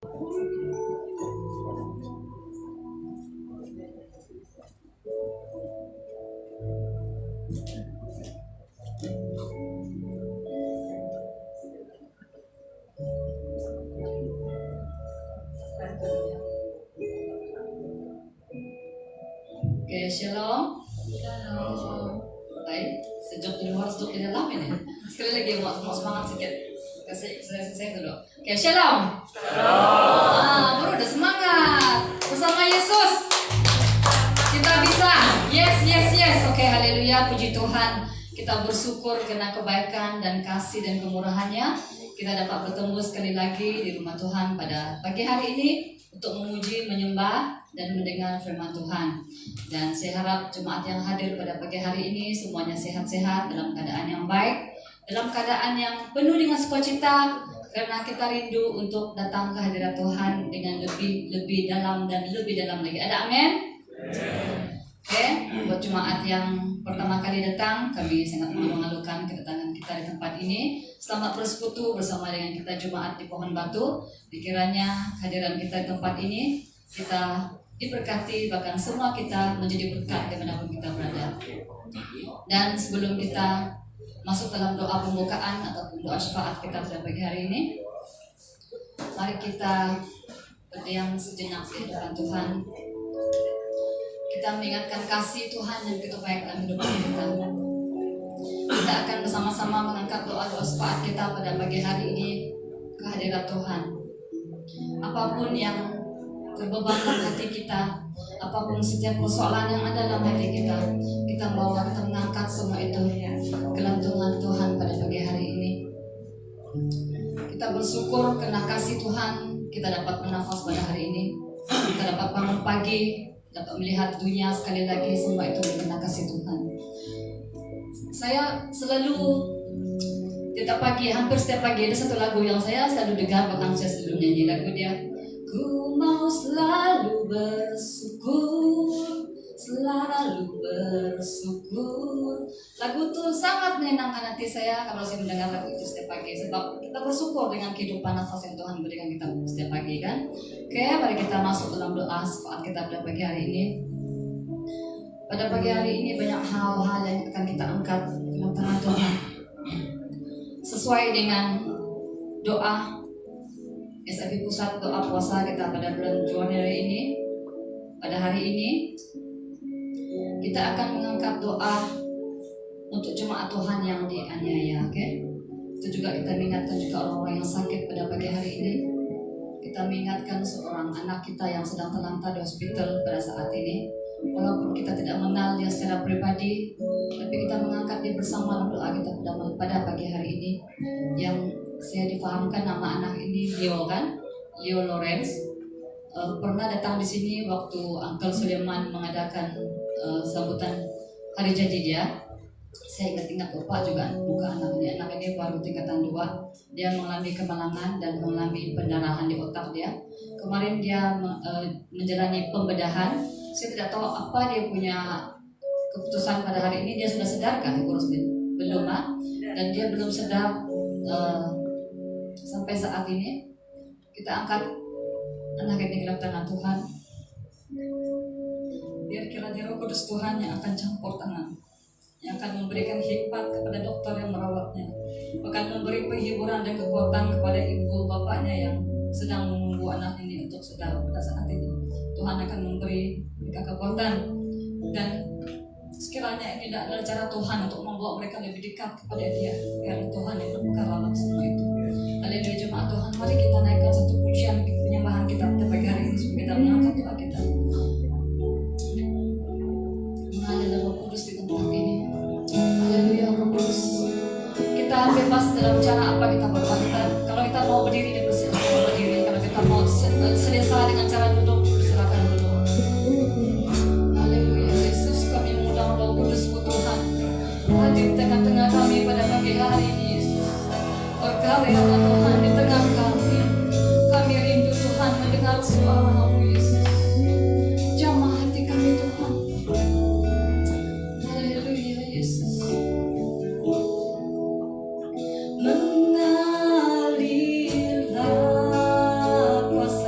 Oke, shalom. Baik, sejuk di luar, sejuk di dalam ini. Sekali lagi mau semangat sedikit. Saya dulu. Oke, shalom. Bro, udah semangat. Bersama Yesus kita bisa. Yes. Oke, haleluya, puji Tuhan. Kita bersyukur karena kebaikan dan kasih dan kemurahannya. Kita dapat bertemu sekali lagi di rumah Tuhan pada pagi hari ini untuk memuji, menyembah, dan mendengar firman Tuhan. Dan saya harap jemaat yang hadir pada pagi hari ini semuanya sehat-sehat, dalam keadaan yang baik, dalam keadaan yang penuh dengan sukacita, karena kita rindu untuk datang ke hadirat Tuhan dengan lebih dalam dan lebih dalam lagi. Ada amin? Oke, buat jemaat yang pertama kali datang, kami sangat mengalukan kedatangan kita di tempat ini. Selamat bersekutu bersama dengan kita jemaat di Pohon Batu. Dikiranya kehadiran kita di tempat ini, kita diberkati, bahkan semua kita menjadi berkat dimanapun kita berada. Dan sebelum kita masuk dalam doa pembukaan ataupun doa syafaat kita pada pagi hari ini, mari kita berdiam sejenak di hadapan Tuhan. Kita mengingatkan kasih Tuhan yang begitu baik dalam hidup kita. Kita akan bersama-sama mengangkat doa-doa syafaat kita pada pagi hari ini ke hadirat Tuhan. Apapun yang terbeban dalam hati kita, apapun setiap persoalan yang ada dalam hati kita, kita mengangkat semua itu ke lantungan Tuhan pada pagi hari ini. Kita bersyukur karena kasih Tuhan, kita dapat bernafas pada hari ini. Kita dapat bangun pagi, dapat melihat dunia sekali lagi, semua itu karena kasih Tuhan. Saya selalu hampir setiap pagi ada satu lagu yang saya selalu dengar, bahkan saya selalu nyanyi lagu dia. Ku mau selalu bersyukur, selalu bersyukur. Lagu itu sangat menyenangkan hati saya kalau saya mendengar lagu itu setiap pagi, sebab kita bersyukur dengan kehidupan nafas yang Tuhan berikan kita setiap pagi, kan? Oke, mari kita masuk dalam doa syafaat kita pada pagi hari ini. Pada pagi hari ini banyak hal-hal yang akan kita angkat dalam tangan Tuhan sesuai dengan doa SIP Pusat doa puasa kita pada bulan Januari ini. Pada hari ini kita akan mengangkat doa untuk jemaat Tuhan yang dianiaya, oke? Itu juga kita mengingatkan juga orang-orang yang sakit pada pagi hari ini. Kita mengingatkan seorang anak kita yang sedang terlantar di hospital pada saat ini. Walaupun kita tidak mengenal dia secara pribadi, tapi kita mengangkat dia bersama dalam doa kita pada pagi hari ini. Yang saya difahamkan nama anak ini Leo, kan? Leo Lawrence. Pernah datang di sini waktu Uncle Suleiman mengadakan sambutan hari jadi dia. Saya ingat Bapak juga buka anak ini baru tingkatan 2. Dia mengalami kemalangan dan mengalami pendarahan di otak dia. Kemarin dia menjalani pembedahan. Saya tidak tahu apa dia punya keputusan pada hari ini. Dia sudah sedarkah Ibu Rosmin? Belum, dan dia belum sedar sampai saat ini. Kita angkat anak ini dalam tangan Tuhan. Biar kiranya Roh Kudus Tuhan yang akan campur tangan, yang akan memberikan hikmat kepada dokter yang merawatnya, akan memberi penghiburan dan kekuatan kepada ibu bapaknya yang sedang menunggu anak ini untuk sedar pada saat ini. Tuhan akan memberi mereka kekuatan, dan sekiranya ini adalah cara Tuhan untuk membawa mereka lebih dekat kepada Dia, biar Tuhan yang berperkara dalam semua itu. Haleluya jemaat Tuhan, mari kita naikkan satu pujian penyembahan kita pada pagi hari ini supaya kita mengangkat doa kita. Mengalir Roh Kudus di tempat ini. Haleluya Roh Kudus. Kita bebas dalam cara apa kita berdoa. Kalau kita mau berdiri, dia bersilakan berdiri. Kalau kita mau selesa dengan cara duduk, silakan duduk. Haleluya Yesus, kami mengundang Roh Kudus Tuhan hadir di tengah-tengah kami pada pagi hari ini. Yesus, berkarya Tuhan di tengah kami. Kami rindu Tuhan mendengar suara-Mu Yesus. Jamah hati kami Tuhan. Haleluya Yesus. Mengalirlah kuasa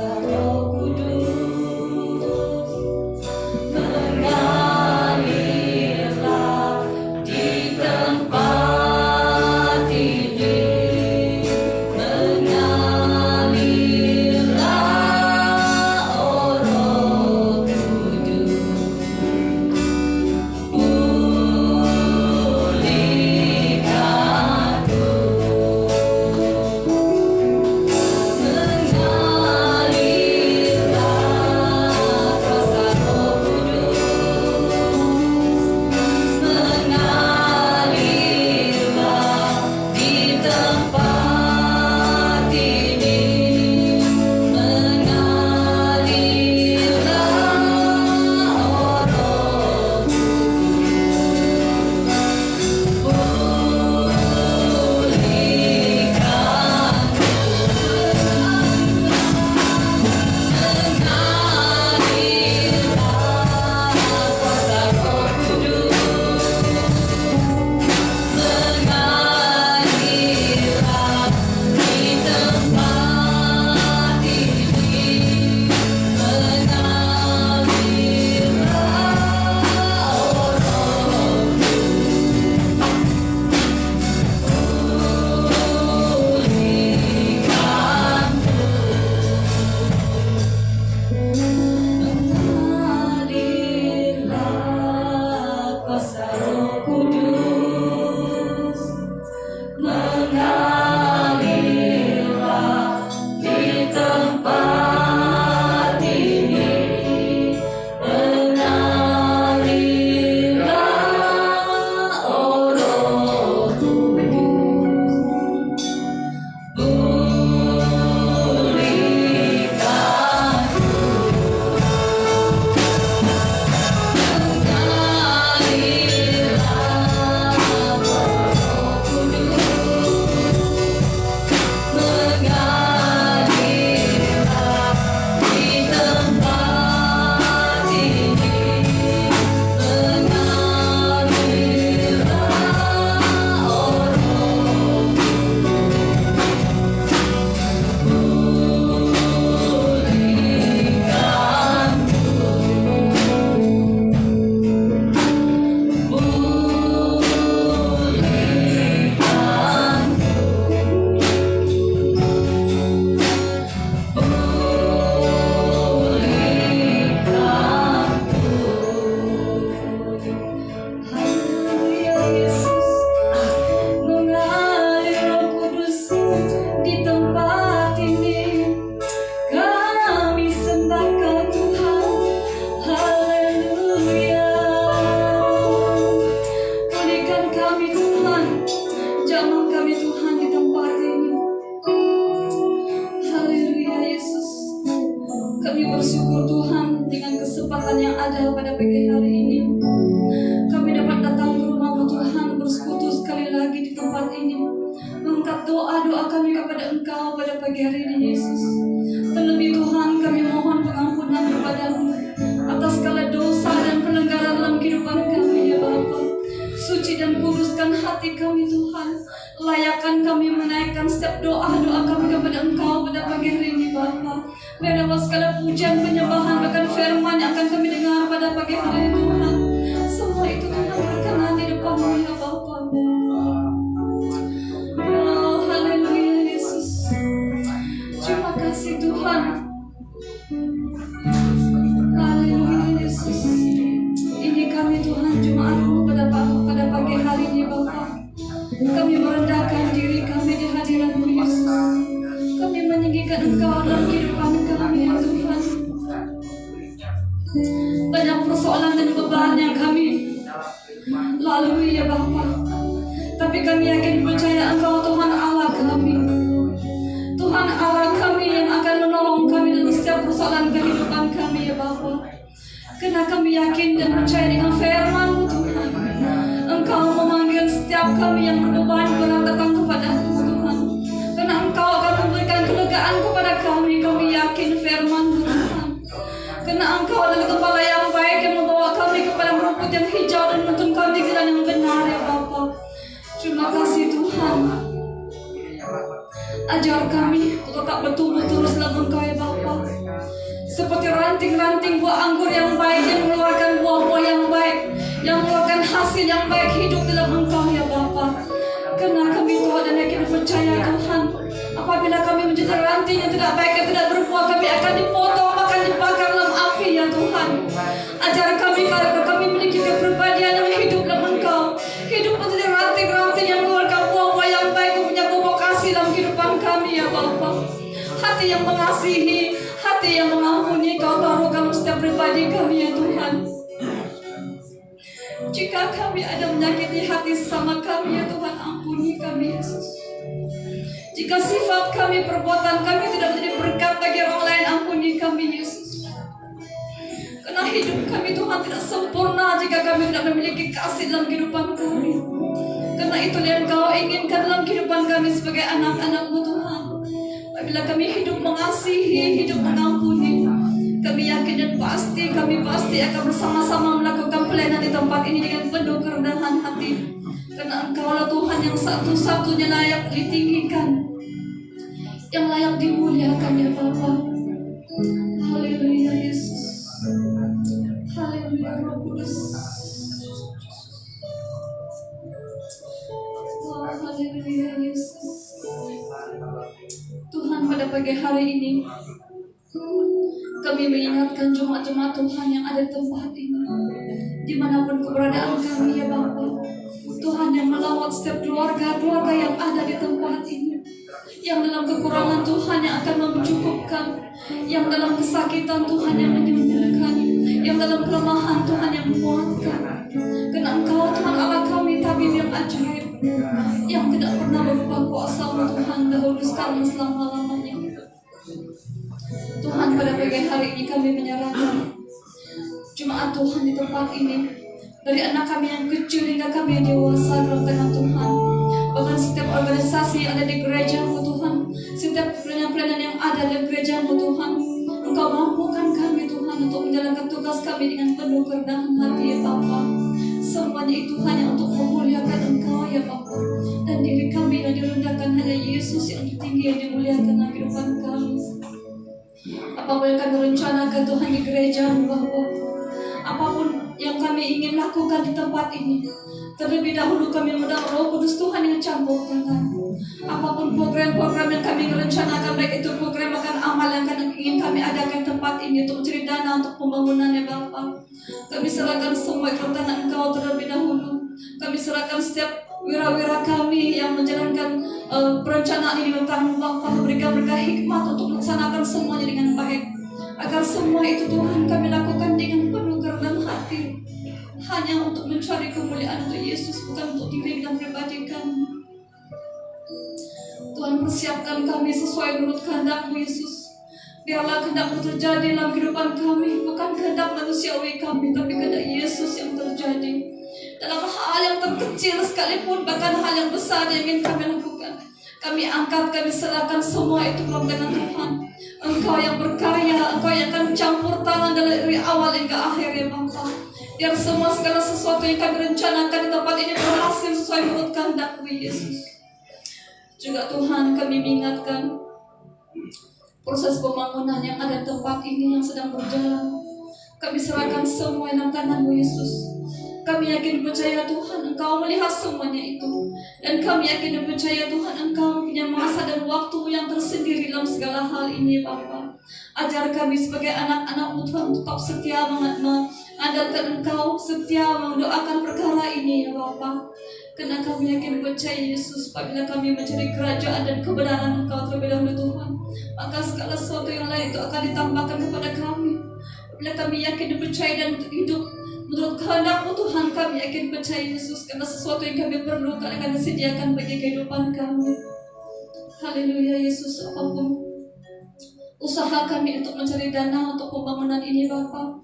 Kami bersyukur Tuhan dengan kesempatan yang ada pada pagi hari ini. Kami dapat datang ke rumah-Mu Tuhan, bersekutu sekali lagi di tempat ini, mengangkat doa-doa kami kepada Engkau pada pagi hari ini Yesus. Terlebih Tuhan, kami mohon pengampunan kepada-Mu atas segala dosa dan pelanggaran dalam kehidupan kami ya Bapa. Suci dan kuduskan hati kami Tuhan. Layakkan kami menaikkan setiap doa-doa kami kepada Engkau pada pagi hari ini Bapa. Biar dapat segala pujian, penyembahan, bahkan firman yang akan kami dengar pada pagi hari ini Tuhan. Semua itu Tuhan berkenan di depan-Mu ya Bapa. Oh, haleluya Yesus. Terima kasih Tuhan. Haleluya Yesus. Ini kami Tuhan jemaat-Mu pada pagi hari ini Bapa. Kami merendahkan diri kami di hadirat-Mu Yesus. Kami meninggikan Engkau dalam kehidupan kami ya Tuhan. Banyak persoalan dan beban yang kami lalui ya Bapa. Tapi kami yakin percaya Engkau Tuhan Allah kami. Tuhan Allah kami yang akan menolong kami dalam setiap persoalan kehidupan kami ya Bapa. Karena kami yakin dan percaya dengan firman-Mu Tuhan. Engkau memanggil setiap kami yang berbeban berat datang kepada-Mu Tuhan. Karena Engkau akan memberikan kelegaan kepada kami. Kami yakin firman-Mu Tuhan. Karena Engkau adalah Gembala yang baik yang membawa kami kepada rumput yang hijau dan menuntun kami ke jalan yang benar ya Bapa. Terima kasih Tuhan. Ajar kami untuk tetap bertumbuh terus dalam Engkau ya Bapa. Seperti ranting-ranting buah anggur yang baik, yang mengeluarkan buah-buah yang baik, yang mengeluarkan hasil yang baik hidup dalam Engkau ya Bapa. Karena kami Tuhan dan yakin percaya Tuhan, apabila kami menjadi ranting yang tidak baik, yang tidak berbuah, kami akan dipotong, akan dibakar dalam api ya Tuhan. Ajar kami kalau kami memiliki kepribadian yang hidup dalam Engkau, hidup menjadi ranting-ranting yang mengeluarkan buah-buah yang baik, yang punya bobok kasih dalam kehidupan kami ya Bapa. Hati yang mengasihi, hati yang mengampuni, Kau taruhkan setiap pribadi kami ya Tuhan. Jika kami ada menyakiti hati sesama kami ya Tuhan, ampuni kami Yesus. Jika sifat kami, perbuatan kami tidak menjadi berkat bagi orang lain, ampuni kami Yesus. Karena hidup kami Tuhan tidak sempurna jika kami tidak memiliki kasih dalam kehidupan kami. Karena itu yang Kau inginkan dalam kehidupan kami sebagai anak-anak-Mu Tuhan. Apabila kami hidup mengasihi, hidup mengampuni, kami yakin dan kami pasti akan bersama-sama melakukan pelayanan di tempat ini dengan penuh kerendahan hati. Karena Engkaulah Tuhan yang satu-satunya layak ditinggikan, yang layak dimuliakan ya Bapa. Haleluya Yesus. Haleluya Roh Kudus. Oh, haleluya Yesus. Tuhan, pada pagi hari ini kami mengingatkan jemaat-jemaat Tuhan yang ada di tempat ini, dimanapun keberadaan kami ya Bapa. Tuhan yang melawat setiap keluarga-keluarga yang ada di tempat ini, yang dalam kekurangan Tuhan yang akan mencukupkan, yang dalam kesakitan Tuhan yang menyembuhkan, yang dalam kelemahan Tuhan yang menguatkan. Karena Engkau Tuhan Allah kami, tabib yang ajaib, yang tidak pernah berubah kuasa-Mu Tuhan dahulu sekarang selama-lamanya. Tuhan, pada pagi hari ini kami menyerahkan jemaat Tuhan di tempat ini, dari anak kami yang kecil hingga kami yang dewasa dalam tangan Tuhan. Bahkan setiap organisasi yang ada di gereja-Mu Tuhan, setiap pelayanan yang ada di gereja-Mu Tuhan, Engkau mampukan kami Tuhan untuk menjalankan tugas kami dengan penuh kerendahan hati ya Bapa. Semuanya itu hanya untuk memuliakan Engkau ya Bapa. Dan diri kami yang direndahkan hanya Yesus yang tinggi yang dimuliakan dalam kehidupan kami. Apapun yang kami rencanakan Tuhan di gereja-Mu Bapa, apapun yang kami ingin lakukan di tempat ini, terlebih dahulu kami mengundang Roh Kudus Tuhan yang campur tangan. Apapun program-program yang kami rencanakan, baik itu program akan amal yang ingin kami adakan di tempat ini untuk mencari dana untuk pembangunannya Bapa, kami serahkan semua ke tangan Engkau terlebih dahulu. Kami serahkan setiap wira-wira kami yang menjalankan perencanaan ini tentang Bapa. Berikan mereka hikmat untuk melaksanakan semuanya dengan baik, agar semua itu Tuhan kami lakukan dengan penuh kerendahan hati, hanya untuk mencari kemuliaan untuk Yesus, bukan untuk diri dan pribadi kami. Tuhan, persiapkan kami sesuai menurut kehendak-Mu Yesus. Biarlah kehendak-Mu terjadi dalam kehidupan kami, bukan kehendak manusiawi kami, tapi kehendak Yesus yang terjadi. Dalam hal yang terkecil sekalipun, bahkan hal yang besar yang ingin kami lakukan, kami angkat, kami serahkan semua itu dalam tangan Tuhan. Engkau yang berkarya, Engkau yang akan campur tangan dari awal hingga akhir ya Bapa. Biar semua segala sesuatu yang kami rencanakan di tempat ini berhasil sesuai menurut kehendak-Mu Yesus. Juga Tuhan, kami mengingatkan proses pembangunan yang ada di tempat ini yang sedang berjalan. Kami serahkan semua dalam tangan-Mu Yesus. Kami yakin percaya Tuhan, Engkau melihat semuanya itu. Dan kami yakin dan percaya Tuhan, Engkau punya masa dan waktu yang tersendiri dalam segala hal ini Bapa. Ajar kami sebagai anak-anak-Mu Tuhan tetap setia mengandalkan Engkau, setia mendoakan perkara ini ya Bapa. Karena kami yakin percaya Yesus, apabila kami mencari kerajaan dan kebenaran Engkau terlebih dahulu Tuhan, maka segala sesuatu yang lain itu akan ditambahkan kepada kami. Apabila kami yakin dan percaya dan hidup menurut kehendak-Mu Tuhan, kami yakin percaya Yesus, karena sesuatu yang kami perlukan akan disediakan bagi kehidupan kami. Haleluya Yesus. Apapun usaha kami untuk mencari dana untuk pembangunan ini Bapa,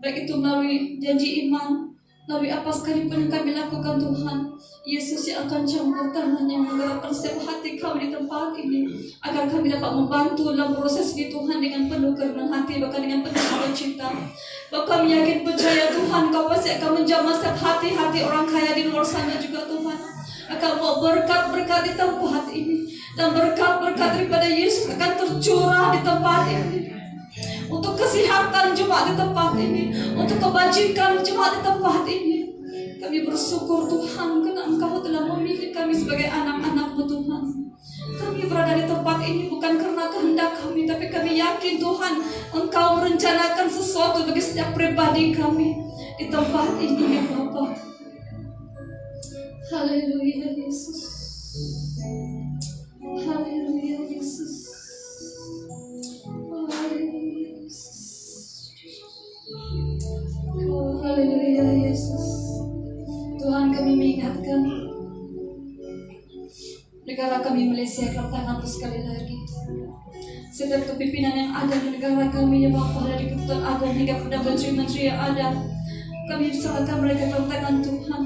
baik itu melalui janji iman, melalui apa sekalipun yang kami lakukan Tuhan, Yesus yang akan campur tangan yang menggerakkan setiap hati kami di tempat ini, agar kami dapat membantu dalam proses ini Tuhan dengan penuh kerendahan hati, bahkan dengan penuh sukacita. Bahwa kami yakin percaya Tuhan, Kau pasti akan menjamah setiap hati-hati orang kaya di luar sana juga Tuhan. Akan mau berkat-berkat di tempat ini, dan berkat-berkat daripada Yesus akan tercurah di tempat ini. Untuk kesehatan jemaat di tempat ini, untuk kebajikan jemaat di tempat ini. Kami bersyukur Tuhan, karena Engkau telah memilih kami sebagai anak-anak-Mu Tuhan. Kami berada di tempat ini bukan karena kehendak kami, tapi kami yakin Tuhan, Engkau merencanakan sesuatu bagi setiap pribadi kami di tempat ini ya Bapa. Haleluya Yesus. Haleluya Yesus. Haleluya Yesus. Oh, haleluya Yesus. Tuhan, kami mengingatkan negara kami Malaysia dalam tangan-Mu sekali lagi. Setiap kepimpinan yang ada di negara kami ya Bapa, dari Ketua Agung hingga kepada menteri-menteri yang ada, kami serahkan mereka dalam tangan Tuhan.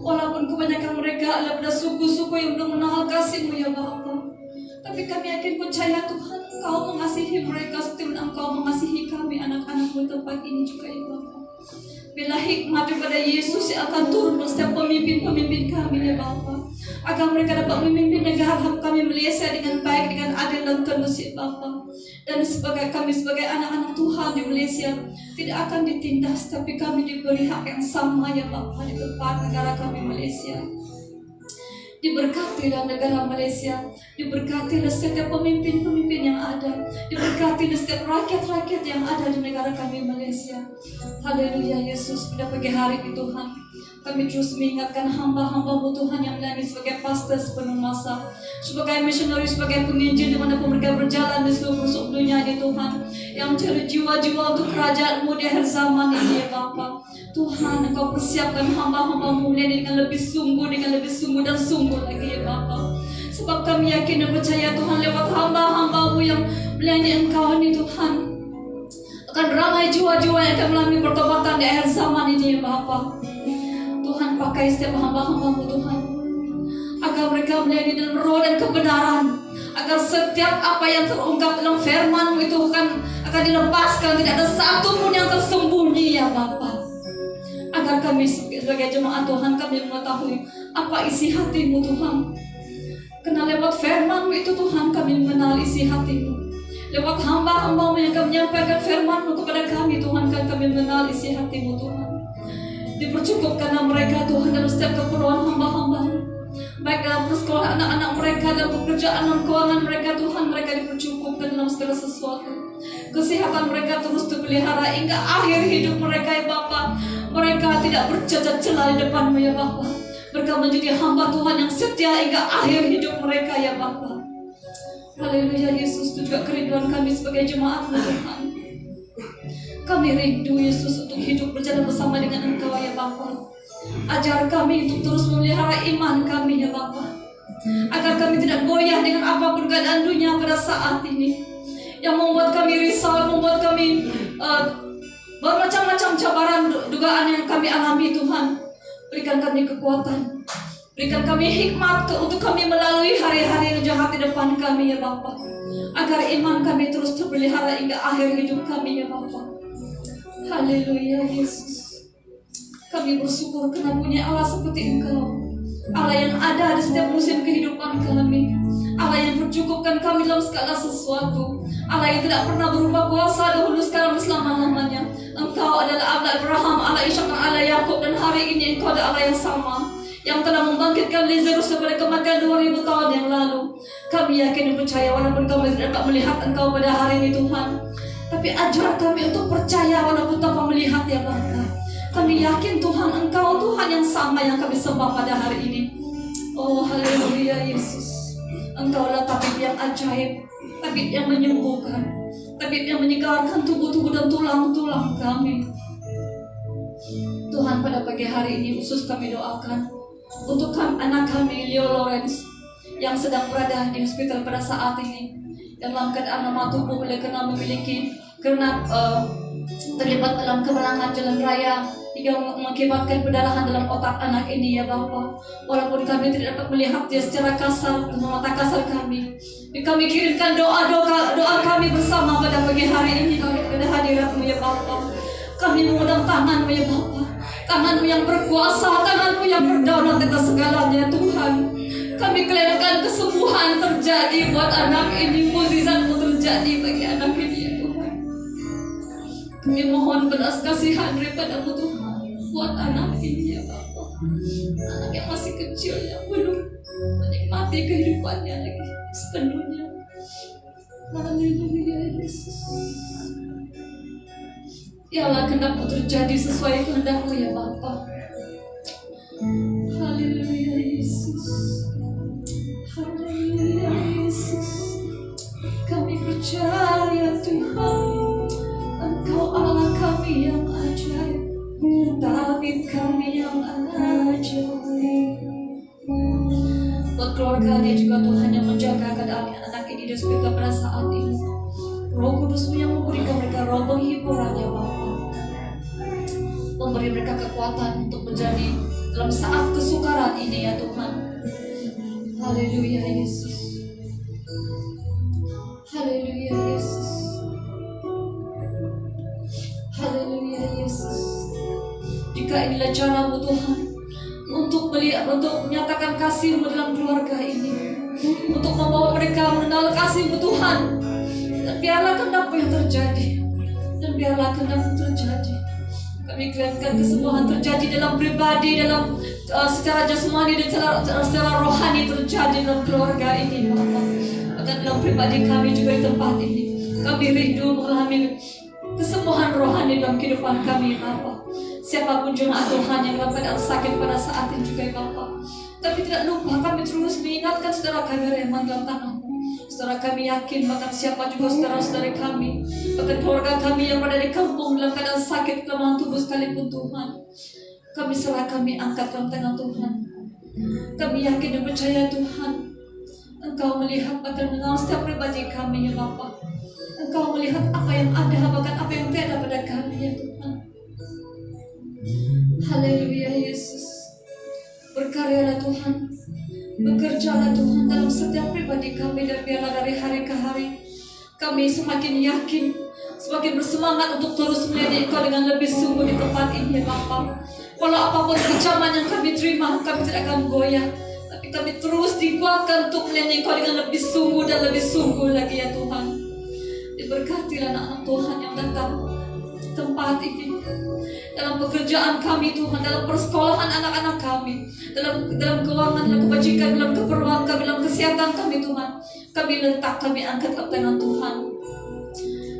Walaupun kebanyakan mereka adalah pada suku-suku yang belum mengenal kasih-Mu ya Bapa, tapi kami yakin percaya Tuhan, Engkau mengasihi mereka seperti Engkau mengasihi kami anak-anak-Mu tempat ini juga ya Bapa. Bila hikmat daripada Yesus yang akan turun ke setiap pemimpin-pemimpin kami ya Bapa, agar mereka dapat memimpin negara kami Malaysia dengan baik, dengan adil dan tulus ya Bapa. Dan kami sebagai anak-anak Tuhan di Malaysia tidak akan ditindas, tapi kami diberi hak yang sama ya Bapa di tempat negara kami Malaysia. Diberkatilah negara Malaysia, diberkatilah setiap pemimpin-pemimpin yang ada, diberkatilah setiap rakyat-rakyat yang ada di negara kami Malaysia. Haleluya Yesus. Pada pagi hari ini Tuhan, kami terus mengingatkan hamba-hamba-Mu Tuhan yang melayani sebagai pastor sepenuh masa, sebagai misioneri, sebagai penginjil dimanapun mereka berjalan di seluruh pelosok dunia ini Tuhan, yang mencari jiwa-jiwa untuk kerajaan-Mu di akhir zaman ini ya Bapa. Tuhan, Engkau persiapkan hamba-hamba-Mu melayani dengan lebih sungguh dan sungguh lagi ya Bapa. Sebab kami yakin dan percaya Tuhan, lewat hamba-hamba-Mu yang melayani Engkau ini Tuhan, akan ramai jiwa-jiwa yang akan mengalami pertobatan di akhir zaman ini ya Bapa. Tuhan, pakai setiap hamba-hamba-Mu Tuhan, agar mereka melayani dalam roh dan kebenaran, agar setiap apa yang terungkap dalam firman-Mu itu akan dilepaskan, tidak ada satu pun yang tersembunyi ya Bapa. Agar kami sebagai jemaat Tuhan, kami mengetahui apa isi hati-Mu Tuhan. Karena lewat firman-Mu itu Tuhan, kami mengenal isi hati-Mu. Lewat hamba-hamba-Mu yang kami menyampaikan firman-Mu kepada kami Tuhan, kan kami mengenal isi hati-Mu Tuhan. Dipercukupkanlah mereka Tuhan dalam setiap keperluan hamba-hamba-Mu, baik dalam persekolahan anak-anak mereka, dalam pekerjaan dan keuangan mereka Tuhan, mereka dipercukupkan dalam segala sesuatu. Kesehatan mereka terus dipelihara hingga akhir hidup mereka ya Bapa. Mereka tidak bercacat celah di depan-Mu ya Bapa. Mereka menjadi hamba Tuhan yang setia hingga akhir hidup mereka ya Bapa. Haleluya Yesus. Itu juga kerinduan kami sebagai jemaat-Mu Tuhan. Kami rindu Yesus untuk hidup berjalan bersama dengan Engkau ya Bapa. Ajar kami untuk terus memelihara iman kami ya Bapa, agar kami tidak goyah dengan apapun keadaan dunia pada saat ini. yang membuat kami risau, membuat kami bermacam-macam cabaran, dugaan yang kami alami Tuhan. Berikan kami kekuatan, berikan kami hikmat untuk kami melalui hari-hari yang jahat di depan kami ya Bapa, agar iman kami terus terpelihara hingga akhir hidup kami ya Bapa. Haleluya Yesus. Kami bersyukur karena punya Allah seperti Engkau, Allah yang ada di setiap musim kehidupan kami, Allah yang mencukupkan kami dalam segala sesuatu, Allah yang tidak pernah berubah kuasa dahulu sekarang selama-lamanya. Engkau adalah Allah Abraham, Allah Ishak, dan Allah Yakub, dan hari ini Engkau adalah Allah yang sama yang telah membangkitkan Lazarus daripada kematian 2000 tahun yang lalu. Kami yakin dan percaya walaupun kami tidak dapat melihat Engkau pada hari ini Tuhan, tapi ajar kami untuk percaya walaupun tanpa melihat ya Bapa. Kami yakin Tuhan Engkau Tuhan yang sama yang kami sembah pada hari ini. Oh haleluya Yesus. Engkau adalah tabib yang ajaib, tabib yang menyembuhkan, tabib yang menyegarkan tubuh-tubuh dan tulang-tulang kami. Tuhan, pada pagi hari ini khusus kami doakan untuk anak kami Leo Lawrence yang sedang berada di hospital pada saat ini, yang dalam keadaan lemah tubuh oleh karena terlibat dalam kemalangan jalan raya hingga mengakibatkan perdarahan dalam otak anak ini ya Bapa. Walaupun kami tidak dapat melihat dia secara kasar dengan mata kasar kami kirimkan doa kami bersama pada pagi hari ini pada hadirat-Mu ya Bapa. Kami mengundang tangan-Mu ya Bapa, tangan-Mu yang berkuasa, tangan-Mu yang berdaulat atas segalanya Tuhan. Kami kelelakan kesembuhan terjadi buat anak ini, mukjizat-Mu terjadi bagi anak ini ya Tuhan. Kami mohon belas kasihan daripada-Mu Tuhan buat anak ini ya Bapa, anak yang masih kecil yang belum menikmati kehidupannya lagi sepenuhnya. Haleluya Yesus. Ya Allah, kehendak-Mu terjadi sesuai kehendak-Mu ya Bapa. Haleluya Yesus. Haleluya Yesus. Kami percaya Tuhan, Engkau Allah kami yang ajaib, tabib kami yang ajaib. Buat keluarga dia juga Tuhan yang menjaga keadaan anak ini di hospital pada saat ini. Roh Kudus-Mu yang memberikan mereka roh penghiburan ya Bapa, memberi mereka kekuatan untuk menjadi dalam saat kesukaran ini ya Tuhan. Haleluya Yesus. Haleluya Yesus. Haleluya Yesus. Jika inilah cara-Mu Tuhan untuk menyatakan kasih-Mu dalam keluarga ini, untuk membawa mereka mengenal kasih-Mu Tuhan, dan biarlah kehendak-Mu yang terjadi, dan biarlah kehendak-Mu terjadi. Kami kelihatan kesembuhan terjadi dalam pribadi, dalam secara jasmani dan secara rohani terjadi dalam keluarga ini Bapa. Bahkan dalam pribadi kami juga di tempat ini, kami rindu mengalami kesembuhan rohani dalam kehidupan kami Bapa. Siapapun jemaat Tuhan yang dalam keadaan sakit pada saat ini juga Bapa, tapi tidak lupa kami terus mengingatkan saudara kami Reman dalam tangan-Mu. Saudara kami yakin bahkan siapa juga saudara-saudari kami, bahkan keluarga kami yang berada di kampung dalam keadaan sakit kelemahan tubuh sekalipun Tuhan, kami serah, kami angkat dalam tangan Tuhan. Kami yakin dan percaya Tuhan, Engkau melihat bahkan mengenal setiap pribadi kami ya Bapa. Engkau melihat apa yang ada bahkan apa yang tiada pada kami ya Tuhan. Haleluya Yesus. Berkaryalah Tuhan, bekerjalah Tuhan dalam setiap pribadi kami, dan biarlah dari hari ke hari kami semakin yakin, semakin bersemangat untuk terus melihat Engkau dengan lebih sungguh di tempat ini ya Bapa. Walau apapun kecaman yang kami terima, kami tidak akan goyah, tapi kami terus dikuatkan untuk melihat Engkau dengan lebih sungguh dan lebih sungguh lagi ya Tuhan. Diberkatilah anak-anak Tuhan yang datang tempat ini, dalam pekerjaan kami Tuhan, dalam persekolahan anak-anak kami, dalam keuangan, dalam kebajikan, dalam keperluan kami, dalam kesehatan kami Tuhan. Kami letak, kami angkat ke tangan Tuhan.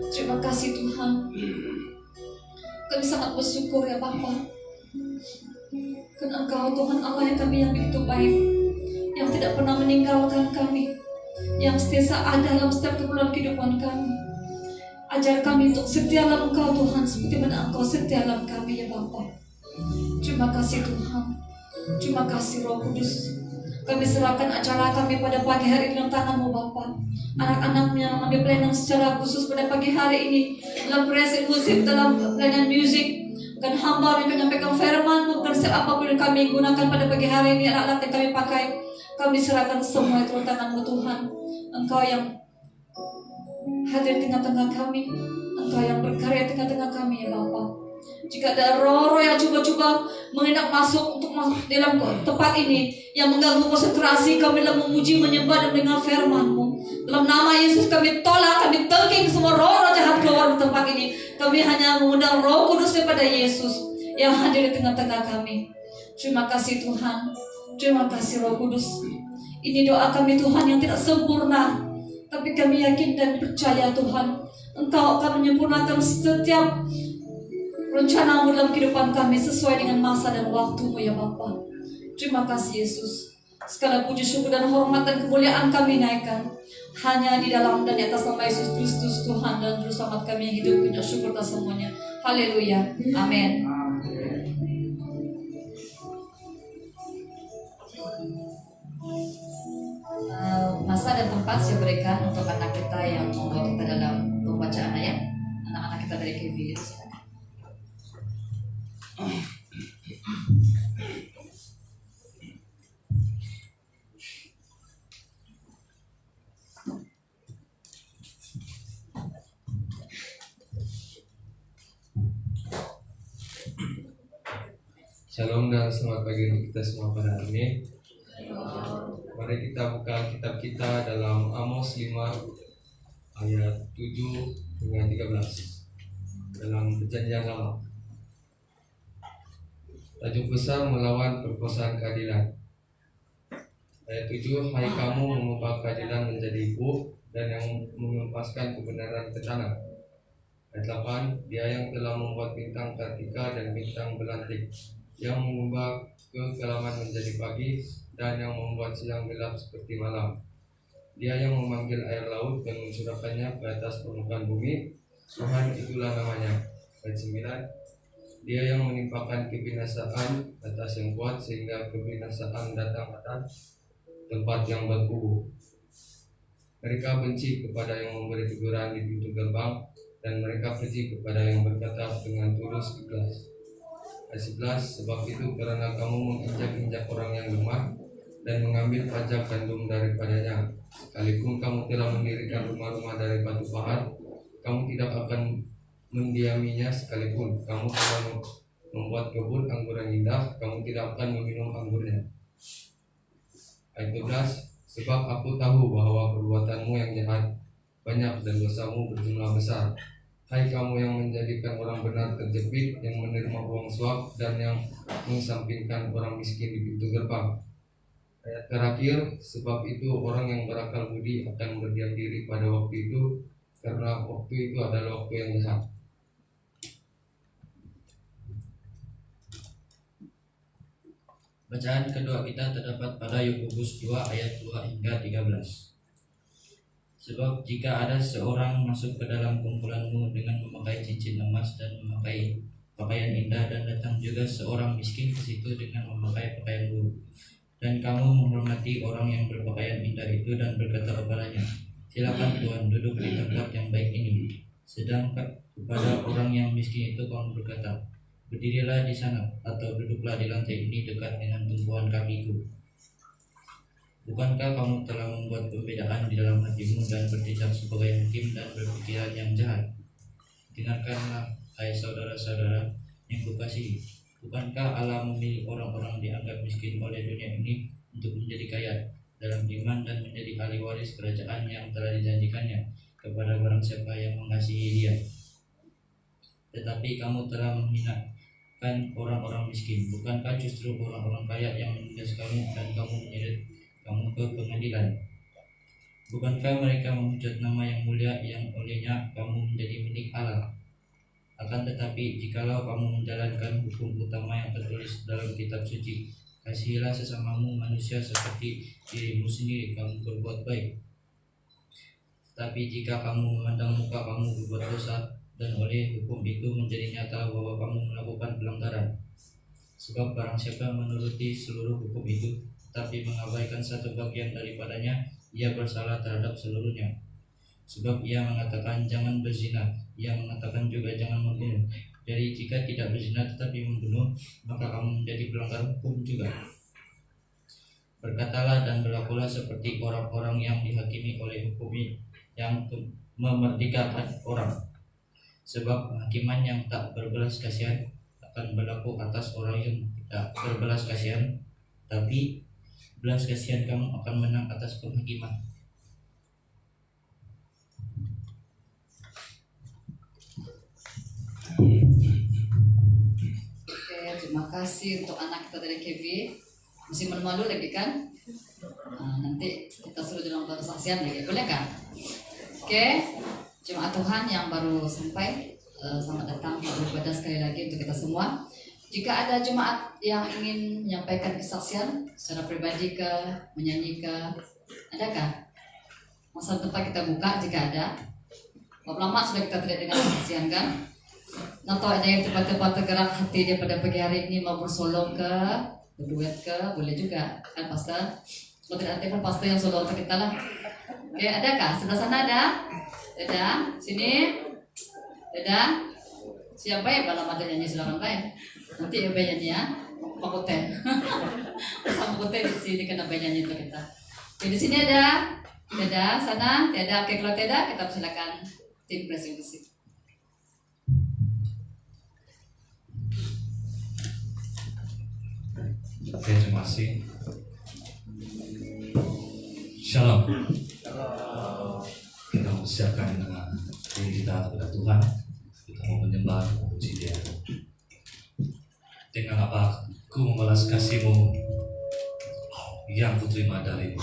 Terima kasih Tuhan. Kami sangat bersyukur ya Bapa, karena Engkau Tuhan Allah yang begitu baik, yang tidak pernah meninggalkan kami, yang setiasa ada dalam setiap keperluan kehidupan kami. Ajar kami untuk setia dalam Engkau Tuhan, seperti mana Engkau setia dalam kami ya Bapa. Terima kasih Tuhan. Terima kasih Roh Kudus. Kami serahkan acara kami pada pagi hari ini dalam tangan-Mu Bapa. Anak-anaknya mengambil pelayanan secara khusus pada pagi hari ini dalam kreasi musik, dalam pelayanan musik. Bukan hamba yang menyampaikan firman-Mu, bukan setiap apapun yang kami gunakan pada pagi hari ini, alat-alat yang kami pakai, kami serahkan semua itu dalam tangan-Mu Tuhan. Engkau yang hadir di tengah-tengah kami, Engkau yang berkarya di tengah-tengah kami ya Bapa. Jika ada roh-roh yang coba-coba mengendak masuk untuk masuk dalam tempat ini yang mengganggu konsentrasi kami dalam memuji, menyembah dan mendengar firman-Mu, dalam nama Yesus kami tolak, kami tengking semua roh-roh jahat keluar di tempat ini. Kami hanya mengundang Roh Kudus daripada Yesus yang hadir di tengah-tengah kami. Terima kasih Tuhan, terima kasih Roh Kudus. Ini doa kami Tuhan yang tidak sempurna, tapi kami yakin dan percaya Tuhan, Engkau akan menyempurnakan setiap rencana-Mu dalam kehidupan kami sesuai dengan masa dan waktu-Mu ya Bapa. Terima kasih Yesus. Segala puji syukur dan hormat dan kemuliaan kami naikkan hanya di dalam dan di atas nama Yesus Kristus Tuhan dan Juru Selamat kami yang hidup, punya syukur atas semuanya. Haleluya. Amin. Masa dan tempat saya berikan untuk anak kita yang membawa kita dalam pembacaan ayat. Anak-anak kita dari KV. Shalom dan selamat pagi untuk kita semua pada hari ini. Mari kita buka kitab kita dalam Amos 5 ayat 7 hingga 13 dalam Perjanjian Lama. Tajuk besar melawan perkosaan keadilan. Ayat 7, hai kamu mengubah keadilan menjadi ibu dan yang mengempaskan kebenaran ke tanah. Ayat 8, dia yang telah membuat bintang Kartika dan bintang belantik, yang mengubah kekelaman menjadi pagi dan yang membuat siang gelap seperti malam. Dia yang memanggil air laut dan mencurahkannya ke atas permukaan bumi, Tuhan itulah namanya. Ayat 9, dia yang menimpakan kebinasaan atas yang kuat sehingga kebinasaan datang atas tempat yang berkubu. Mereka benci kepada yang memberi teguran di pintu gerbang, dan mereka benci kepada yang berkata dengan tulus ikhlas. Ayat 11, sebab itu karena kamu menginjak-injak orang yang lemah dan mengambil pajak gandum daripadanya, sekalipun kamu telah mendirikan rumah-rumah dari batu pahat, kamu tidak akan mendiaminya. Sekalipun kamu telah membuat kebun anggur yang indah, kamu tidak akan meminum anggurnya. Ayat 12, sebab aku tahu bahwa perbuatanmu yang jahat banyak dan dosamu berjumlah besar. Hai kamu yang menjadikan orang benar terjepit, yang menerima uang suap, dan yang mengesampingkan orang miskin di pintu gerbang. Ayat terakhir, sebab itu orang yang berakal budi akan berdiam diri pada waktu itu, karena waktu itu adalah waktu yang jahat. Bacaan kedua kita terdapat pada Yakobus 2 ayat 2 hingga 13. Sebab jika ada seorang masuk ke dalam kumpulanmu dengan memakai cincin emas dan memakai pakaian indah, dan datang juga seorang miskin ke situ dengan memakai pakaian buruk, dan kamu menghormati orang yang berpakaian indah itu dan berkata kepadanya, silakan Tuhan duduk di tempat yang baik ini, sedangkan kepada orang yang miskin itu kamu berkata, berdirilah di sana atau duduklah di lantai ini dekat dengan tumpuan kakiku. Bukankah kamu telah membuat perbedaan di dalam hatimu dan bertindak sebagai hakim dan berpikiran yang jahat? Dengarkanlah, hai saudara-saudara yang kukasihi. Bukankah Allah memilih orang-orang dianggap miskin oleh dunia ini untuk menjadi kaya dalam iman dan menjadi ahli waris kerajaan yang telah dijanjikannya kepada barang siapa yang mengasihi Dia? Tetapi kamu telah menghinakan orang-orang miskin. Bukankah justru orang-orang kaya yang menindas kamu dan kamu menyeret kamu ke pengadilan? Bukankah mereka menghujat nama yang mulia yang olehnya kamu menjadi milik Allah? Akan tetapi jikalau kamu menjalankan hukum utama yang tertulis dalam kitab suci, kasihilah sesamamu manusia seperti dirimu sendiri, kamu berbuat baik. Tetapi jika kamu memandang muka kamu berbuat dosa, dan oleh hukum itu menjadi nyata bahwa kamu melakukan pelanggaran. Sebab barang siapa menuruti seluruh hukum itu, tetapi mengabaikan satu bagian daripadanya, ia bersalah terhadap seluruhnya. Sebab ia mengatakan jangan berzina, ia mengatakan juga jangan membunuh. Jadi jika tidak berzina tetapi membunuh, maka kamu menjadi pelanggar hukum juga. Berkatalah dan berlakulah seperti orang-orang yang dihakimi oleh hukum yang memerdekakan orang. Sebab penghakiman yang tak berbelas kasihan akan berlaku atas orang yang tidak berbelas kasihan, tapi belas kasihan kamu akan menang atas penghakiman. Oke, terima kasih untuk anak kita dari KV. Masih malu-malu lagi kan? Nanti kita suruh dalam persaksian lagi, boleh kan? Oke, jemaat Tuhan yang baru sampai, selamat datang beribadah sekali lagi untuk kita semua. Jika ada jemaat yang ingin menyampaikan kesaksian secara pribadi ke, menyanyi ke, adakah? Masa tempat kita buka jika ada. Berapa lama sudah kita tidak dengar kesaksian kan? Atau ada yang tiba-tiba tergerak hati dia pada pagi hari ini mau bersolong ke, berduet ke, boleh juga kan pastor? Kalau tidak ada pun pastor yang solo untuk kita lah. Oke, adakah? Sebelah sana ada? Ada? Sini? Ada? Siapa ya kalau mata nyanyi silakan baik. Nanti ya nyanyi ya. Pak Koten. Sama Koten di sini kena nyanyi untuk kita. Oke, di sini ada? Tidak, sana? Tidak. Oke, kalau tidak kita silakan tim pressing musik. Oke, terima kasih. Shalom. Kita mempersiapkan diri kita kepada Tuhan. Kita mau menyembah, memuji Dia. Dengan apa ku membalas kasih-Mu yang kuterima dari-Mu.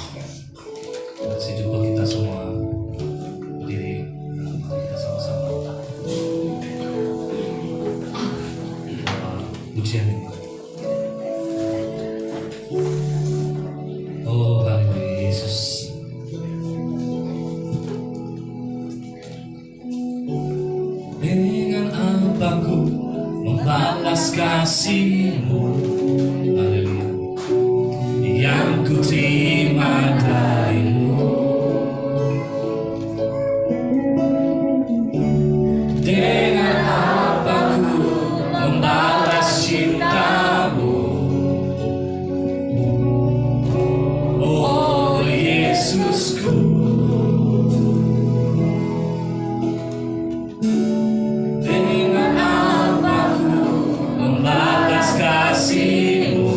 Kasih jumpa kita semua berdiri. Mari kita sama-sama pujian ini. Oh, haleluya Yesus. Dengan apa ku membalas kasih-Mu, haleluya, yang ku terima dari-Mu. Dengan apa ku membalas cinta-Mu, oh Yesusku. Dengan apa ku membalas kasih-Mu,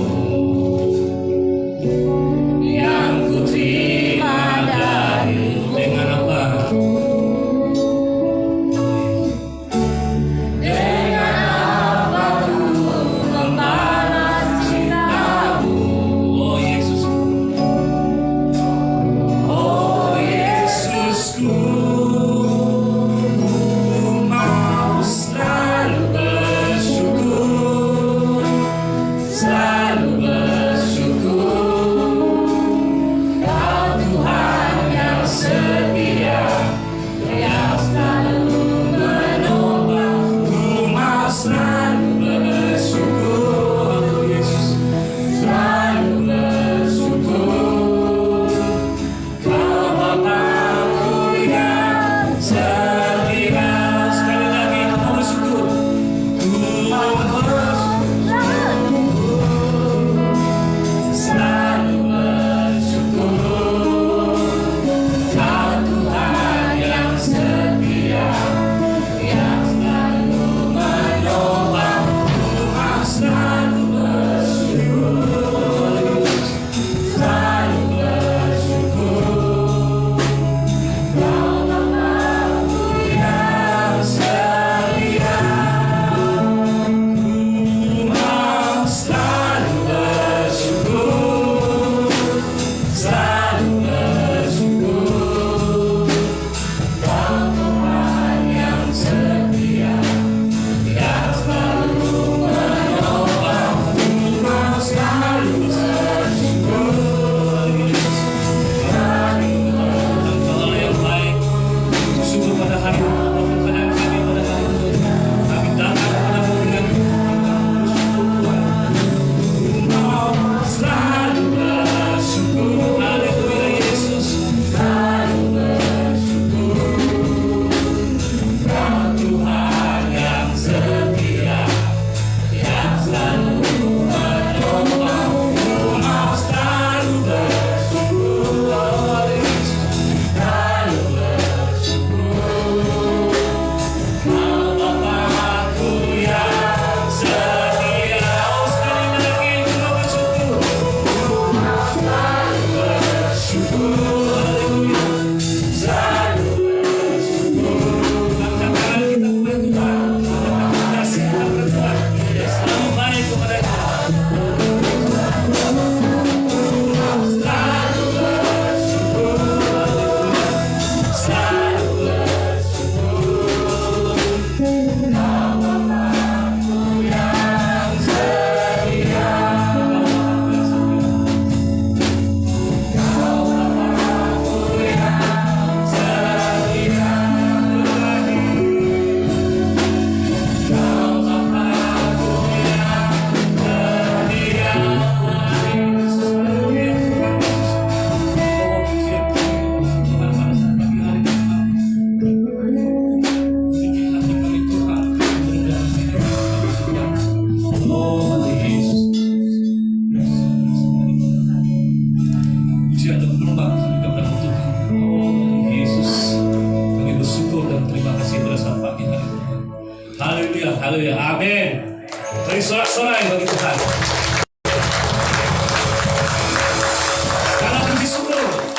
Haleluya, haleluya, amin. Beri sorak-sorai bagi Tuhan. Karena puji syukur.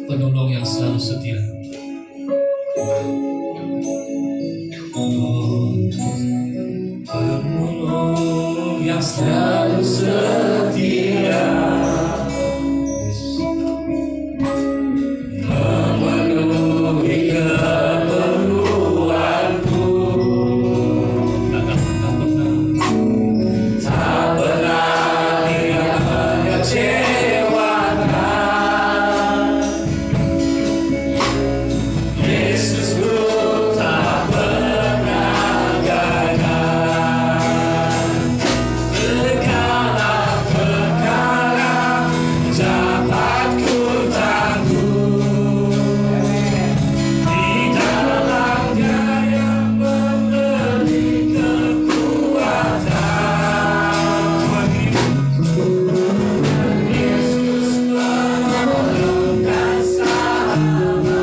penolong yang selalu setia. Penolong yang selalu setia, memenuhi keperluanku. Tak pernah Dia mengecewakan. Yesusku tak pernah gagal. Segala perkara dapat ku tanggung di dalam Dia yang memberi kekuatan. Yesus penolong dan sahabat, tetap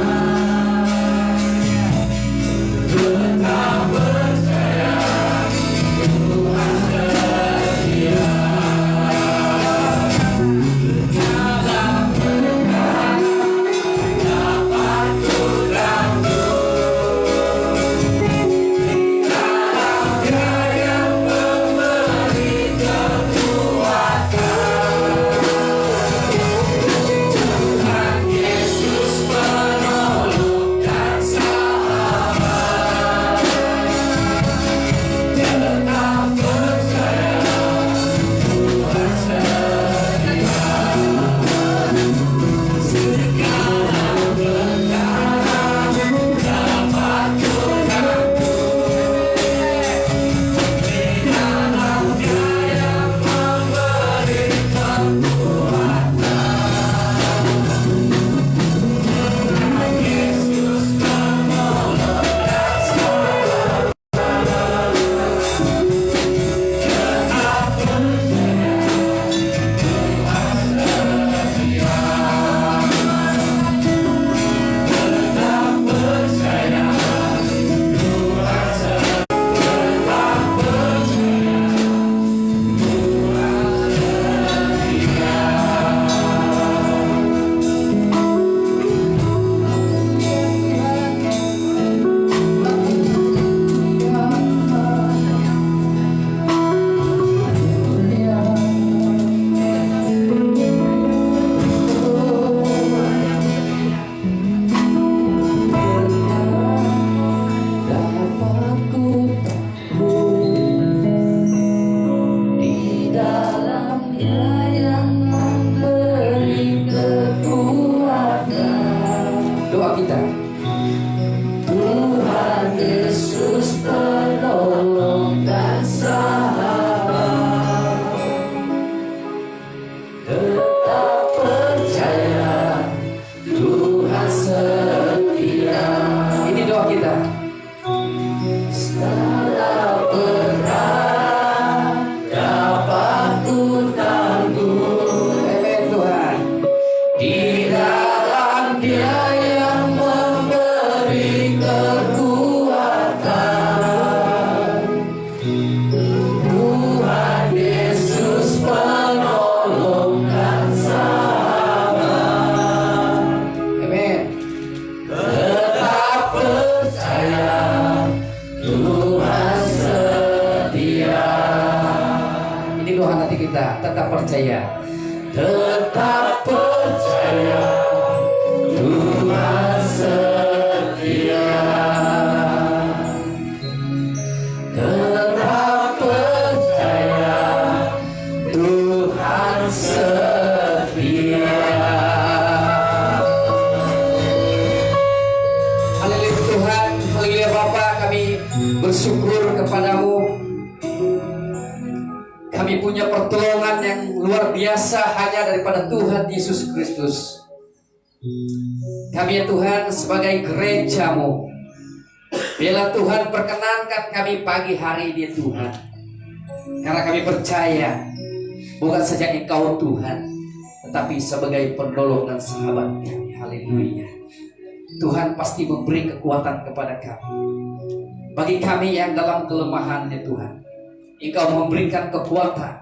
percaya Tuhan setia. Dalam perkara dapat ku tanggung di dalam Dia yang memberi kekuatan. Tuhan Yesus penolong dan sahabat, tetap percaya Tuhan setia. Segala perkara dapat ku tanggung di dalam Dia yang memberi kekuatan. Yesus penolong dan sahabat, tetap percaya Tuhan setia. Tetap percaya Tuhan setia. Tetap percaya dapat ku tanggung di dalam Dia yang memberi kekuatan. Doa kita. Tuhan Yesus penolong dan sahabat, tetap percaya Tuhan setia. Ini doa kita. Segala perkara dapat ku tanggung. Amin Tuhan. Di dalam Dia yang memberi kekuatan. Tuhan Yesus penolong dan sahabat. Amin. Tetap percaya Tuhan setia. Ini doa hati kita. Tetap percaya. Tetap percaya Tuhan setia. Tetap percaya Tuhan setia. Haleluya Tuhan, haleluya Bapa, kami bersyukur kepadamu. Kami punya pertolongan yang luar biasa hanya daripada Tuhan Yesus Kristus. Kami ya Tuhan sebagai gereja-Mu, bila Tuhan perkenankan kami pagi hari ini Tuhan, karena kami percaya bukan saja Engkau Tuhan, tetapi sebagai penolong dan sahabat kami. Haleluya. Tuhan pasti memberi kekuatan kepada kami. Bagi kami yang dalam kelemahan ya Tuhan, Engkau memberikan kekuatan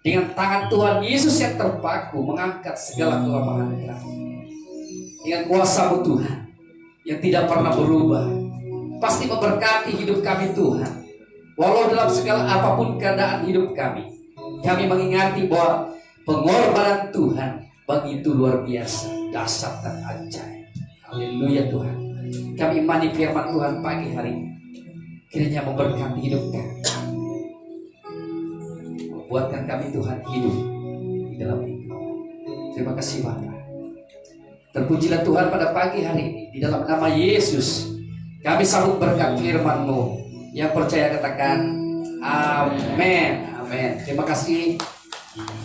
Dengan tangan Tuhan Yesus yang terpaku mengangkat segala kelemahan kami. Dengan kuasa-Mu Tuhan yang tidak pernah berubah, pasti memberkati hidup kami Tuhan. Walau dalam segala apapun keadaan hidup kami mengingati bahwa pengorbanan Tuhan begitu luar biasa, dahsyat dan ajaib. Haleluya Tuhan. Kami imani firman Tuhan pagi hari ini kiranya memberkati hidup kami, membuatkan kami Tuhan hidup di dalam Engkau. Terima kasih Bapa. Terpujilah Tuhan pada pagi hari ini. Di dalam nama Yesus kami sambut berkat firman-Mu. Yang percaya katakan amin. Amin. Terima kasih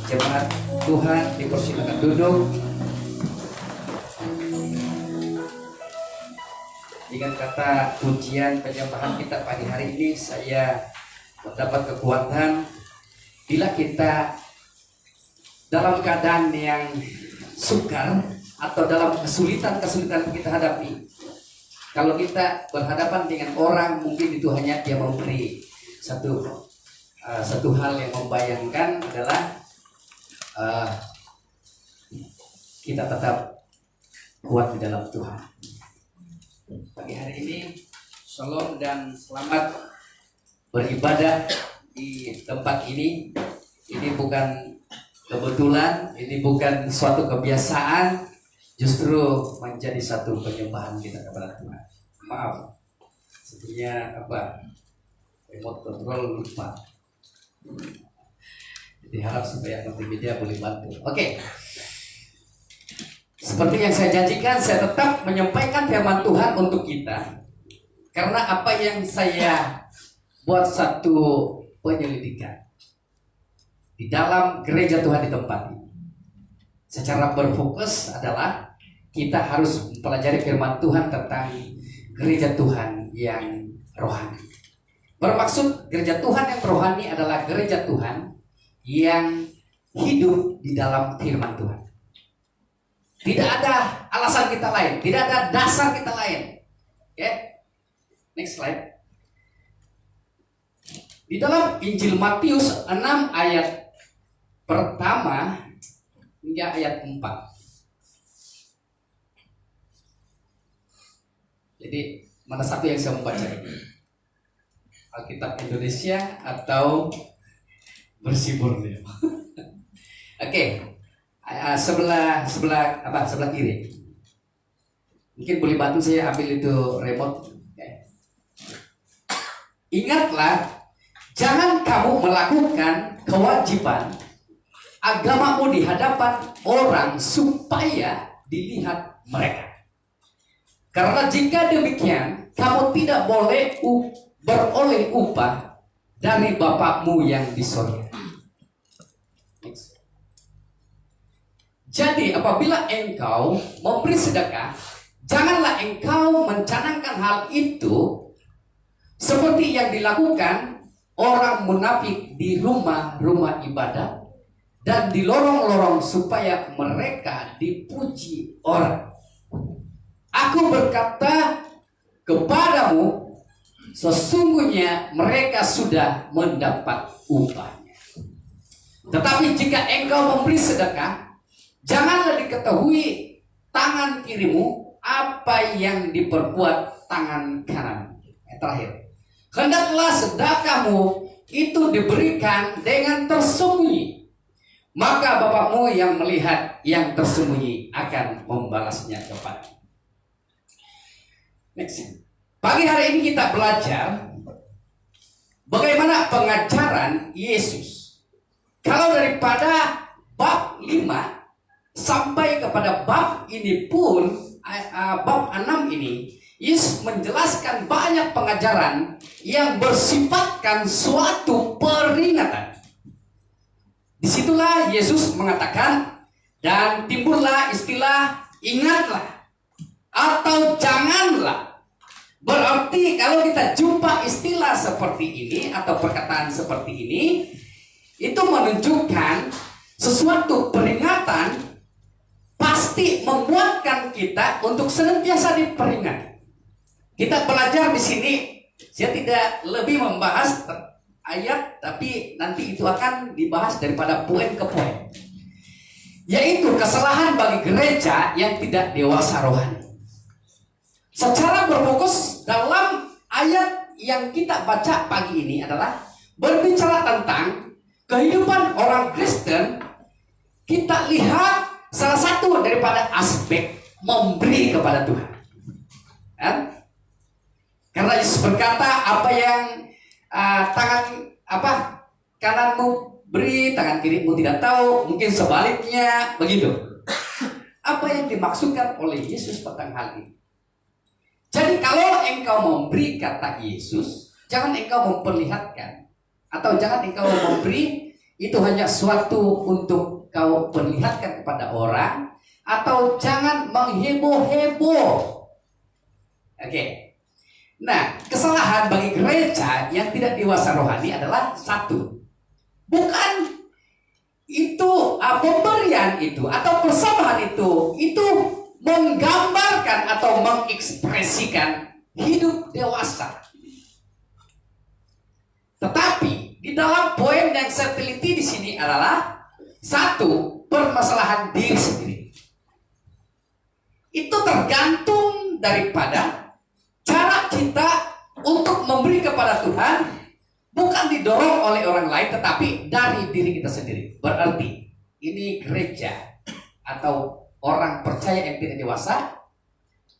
jemaat Tuhan, dipersilakan duduk. Dengan kata pujian penyembahan kita pagi hari ini, saya mendapat kekuatan bila kita dalam keadaan yang sukar atau dalam kesulitan-kesulitan kita hadapi. Kalau kita berhadapan dengan orang, mungkin itu hanya dia memberi satu hal yang membayangkan adalah kita tetap kuat di dalam Tuhan. Pagi hari ini, shalom dan selamat beribadah di tempat ini. Ini bukan kebetulan, ini bukan suatu kebiasaan, justru menjadi satu penyembahan kita kepada Tuhan. Maaf, sebenarnya remote control lupa. Jadi harap supaya multimedia boleh bantu. Oke. Seperti yang saya janjikan, saya tetap menyampaikan firman Tuhan untuk kita. Karena apa yang saya buat satu penyelidikan di dalam gereja Tuhan di tempat ini. Secara berfokus adalah kita harus mempelajari firman Tuhan tentang gereja Tuhan yang rohani. Bermaksud gereja Tuhan yang rohani adalah gereja Tuhan yang hidup di dalam firman Tuhan. Tidak ada alasan kita lain, tidak ada dasar kita lain. Oke, next slide. Di dalam Injil Matius 6 ayat pertama hingga ayat 4. Jadi mana satu yang saya membaca ini? Alkitab Indonesia atau Bersih Borneo? Oke. Sebelah kiri. Mungkin boleh bantu saya ambil itu remote. Ingatlah, jangan kamu melakukan kewajiban agamamu di hadapan orang supaya dilihat mereka. Karena jika demikian, kamu tidak boleh beroleh upah dari Bapakmu yang di sorga. Jadi apabila engkau memberi sedekah, janganlah engkau mencanangkan hal itu seperti yang dilakukan orang munafik di rumah-rumah ibadat dan di lorong-lorong supaya mereka dipuji orang. Aku berkata kepadamu, sesungguhnya mereka sudah mendapat upahnya. Tetapi jika engkau memberi sedekah, janganlah diketahui tangan kirimu apa yang diperbuat tangan kanan. Terakhir, hendaklah sedekahmu itu diberikan dengan tersembunyi, maka Bapakmu yang melihat yang tersembunyi akan membalasnya kepadamu. Next. Pagi hari ini kita belajar bagaimana pengajaran Yesus. Kalau daripada bab 5 sampai kepada bab ini pun, bab 6 ini, Yesus menjelaskan banyak pengajaran yang bersifatkan suatu peringatan. Disitulah Yesus mengatakan, dan timbullah istilah ingatlah atau janganlah. Berarti kalau kita jumpa istilah seperti ini atau perkataan seperti ini, itu menunjukkan sesuatu peringatan pasti membuatkan kita untuk senantiasa diperingatkan. Kita belajar di sini, saya tidak lebih membahas ayat, tapi nanti itu akan dibahas daripada poin ke poin. Yaitu kesalahan bagi gereja yang tidak dewasa rohani. Secara berfokus dalam ayat yang kita baca pagi ini adalah berbicara tentang kehidupan orang Kristen. Kita lihat salah satu daripada aspek memberi kepada Tuhan. Kan? Karena Yesus berkata, apa yang kananmu beri, tangan kirimu tidak tahu, mungkin sebaliknya begitu. Apa yang dimaksudkan oleh Yesus tentang hal ini? Jadi kalau engkau memberi kata Yesus, jangan engkau memperlihatkan, atau jangan engkau memberi itu hanya suatu untuk kau perlihatkan kepada orang, atau jangan mengheboh-heboh. Oke. Nah, kesalahan bagi gereja yang tidak dewasa rohani adalah satu, bukan itu pemberian itu atau persembahan itu menggambarkan atau mengekspresikan hidup dewasa. Tetapi di dalam poin yang saya teliti di sini adalah satu, permasalahan diri sendiri. Itu tergantung daripada cara kita untuk memberi kepada Tuhan, bukan didorong oleh orang lain, tetapi dari diri kita sendiri. Berarti ini gereja atau orang percaya yang tidak dewasa,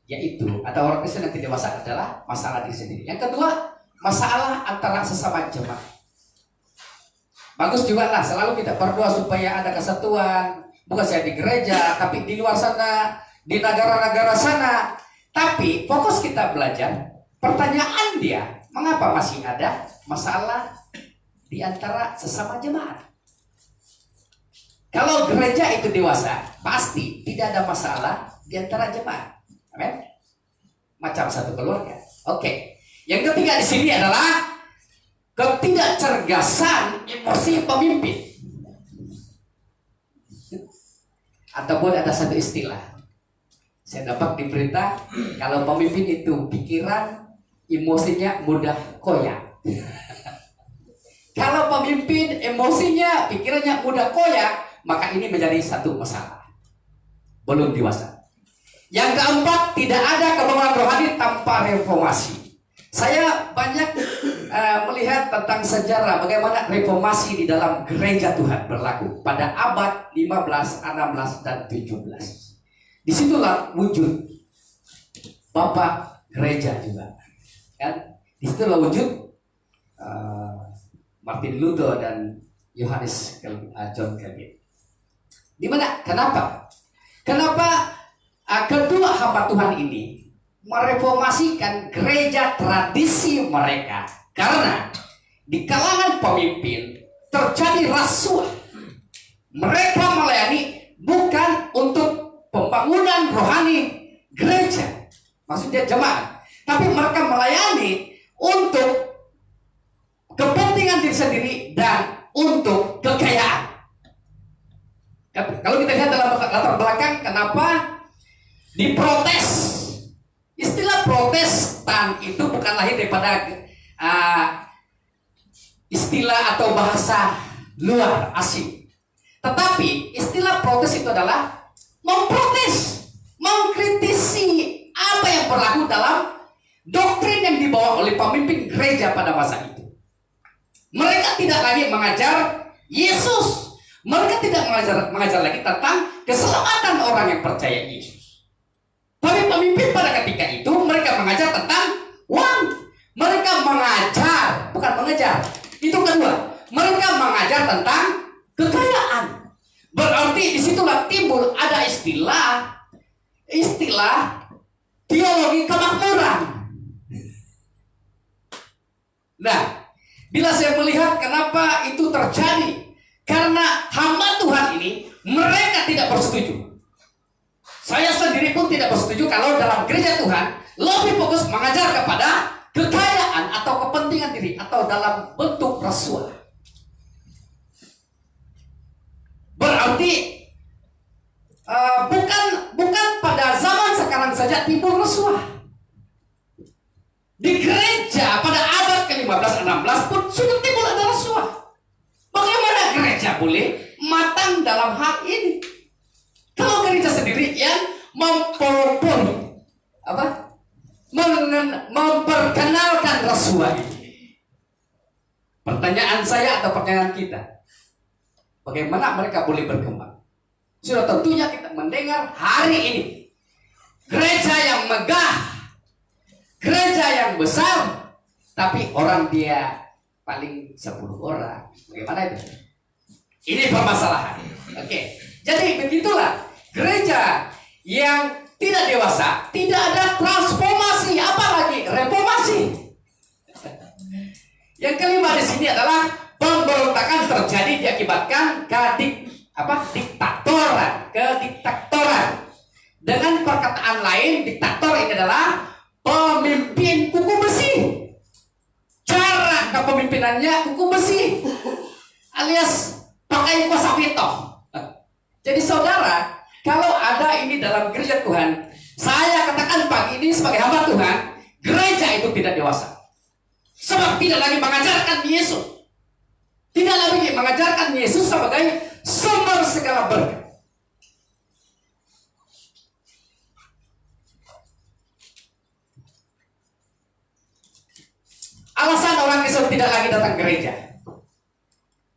yaitu atau orang Kristen yang tidak dewasa adalah masalah diri sendiri. Yang kedua, masalah antara sesama jemaat. Bagus juga lah selalu kita berdoa supaya ada kesatuan, bukan saya di gereja, tapi di luar sana, di negara-negara sana. Tapi fokus kita belajar, pertanyaan dia, mengapa masih ada masalah di antara sesama jemaat? Kalau gereja itu dewasa, pasti tidak ada masalah di antara jemaat. Amin. Macam satu keluarga. Oke. Yang ketiga di sini adalah ketidakcergasan emosi pemimpin. Ataupun ada satu istilah, saya dapat di berita, kalau pemimpin itu pikiran, emosinya mudah koyak. Kalau pemimpin emosinya, pikirannya mudah koyak, maka ini menjadi satu masalah. Belum dewasa. Yang keempat, tidak ada kemampuan rohani tanpa reformasi. Saya banyak melihat tentang sejarah bagaimana reformasi di dalam gereja Tuhan berlaku pada abad 15, 16, dan 17. Disitulah wujud Bapak gereja juga, kan? Disitulah wujud Martin Luther dan Yohanes John Calvin. Di mana? Kenapa? Kenapa kedua hamba Tuhan ini mereformasikan gereja tradisi mereka? Karena di kalangan pemimpin terjadi rasuah. Mereka melayani bukan untuk pembangunan rohani gereja, maksudnya jemaat, tapi mereka melayani untuk kepentingan diri sendiri dan untuk kekayaan. Kalau kita lihat dalam latar belakang, kenapa diprotes? Istilah Protestan itu bukan lahir daripada istilah atau bahasa luar asing, tetapi istilah protes itu adalah memprotes, mengkritisi apa yang berlaku dalam doktrin yang dibawa oleh pemimpin gereja pada masa itu. Mereka tidak lagi mengajar Yesus. Mereka tidak mengajar lagi tentang keselamatan orang yang percaya Yesus. Tapi pemimpin pada ketika itu mereka mengajar tentang uang. Mereka mengajar, bukan mengejar. Itu kedua. Mereka mengajar tentang kekayaan. Berarti disitulah timbul ada istilah teologi kemakmuran. Nah, bila saya melihat kenapa itu terjadi, karena hamba Tuhan ini mereka tidak bersetuju. Saya sendiri pun tidak bersetuju kalau dalam gereja Tuhan lebih fokus mengajar kepada kekayaan atau kepentingan diri atau dalam bentuk rasuah. Berarti bukan pada zaman sekarang saja timbul rasuah. Di gereja pada abad ke-15-16 pun sudah timbul ada tidak boleh matang dalam hal ini. Kalau gereja sendiri yang mempelopori apa? Memperkenalkan rasuah ini. Pertanyaan saya atau pertanyaan kita, bagaimana mereka boleh berkembang? Sudah tentunya kita mendengar hari ini gereja yang megah, gereja yang besar, tapi orang dia paling 10 orang. Bagaimana itu? Ini permasalahan. Oke. Jadi begitulah gereja yang tidak dewasa, tidak ada transformasi, apalagi reformasi. Yang kelima di sini adalah pemberontakan terjadi diakibatkan kediktatoran. Dengan perkataan lain, diktator ini adalah pemimpin kuku besi. Cara kepemimpinannya kuku besi, alias pakai kuasa veto. Jadi saudara, kalau ada ini dalam gereja Tuhan, saya katakan pagi ini sebagai hamba Tuhan, gereja itu tidak dewasa. Sebab tidak lagi mengajarkan Yesus. Tidak lagi mengajarkan Yesus sebagai sumber segala berkat. Alasan orang Kristen tidak lagi datang ke gereja.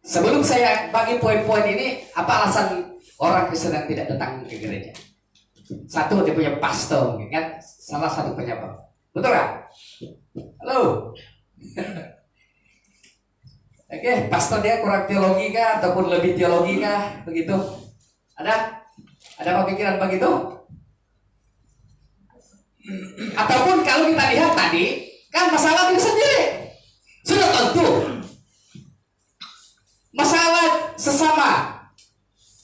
Sebelum saya bagi poin-poin ini, apa alasan orang Kristen yang tidak datang ke gereja? Satu, dia punya pastor, kan? Salah satu penyebab. Betul kan? Halo. Oke, pastor dia kurang teologi kah ataupun lebih teologi kah? Begitu. Ada pemikiran begitu? Ataupun kalau kita lihat tadi, kan masalah diri sendiri. Sudah tentu. Masalah sesama.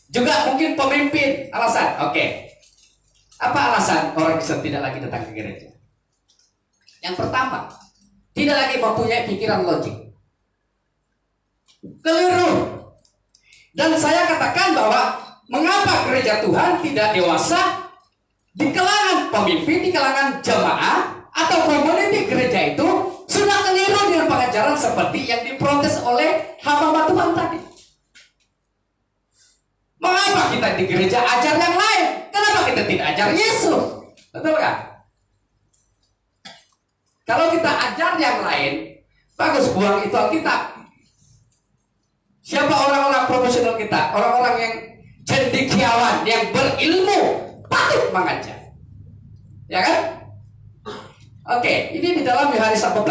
Juga mungkin pemimpin. Alasan, oke. Apa alasan orang Kristen tidak lagi datang ke gereja? Yang pertama, tidak lagi mempunyai pikiran logik. Keliru. Dan saya katakan bahwa mengapa gereja Tuhan tidak dewasa di kalangan pemimpin, di kalangan jemaah atau komuniti gereja itu sudah keliru dengan pengajaran seperti yang diprotes oleh hamba Tuhan tadi. Mengapa kita di gereja ajar yang lain? Kenapa kita tidak ajar Yesus? Betul kan? Kalau kita ajar yang lain, bagus, buang itu Alkitab. Siapa orang-orang profesional kita? Orang-orang yang cendekiawan, yang berilmu, patut mengajar. Ya kan? Oke, ini di dalam Yohanes 14.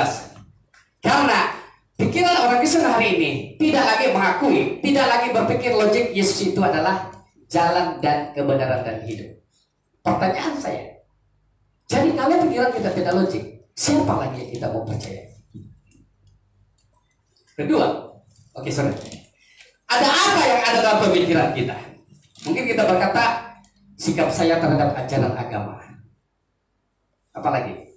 Karena pikiran orang Kristen hari ini tidak lagi mengakui, tidak lagi berpikir logik Yesus itu adalah jalan dan kebenaran dan hidup. Pertanyaan saya, jadi kalau pikiran kita tidak logik, siapa lagi yang kita mau percaya? Kedua, oke sorry. Ada apa yang ada dalam pemikiran kita? Mungkin kita berkata, sikap saya terhadap ajaran agama. Apalagi?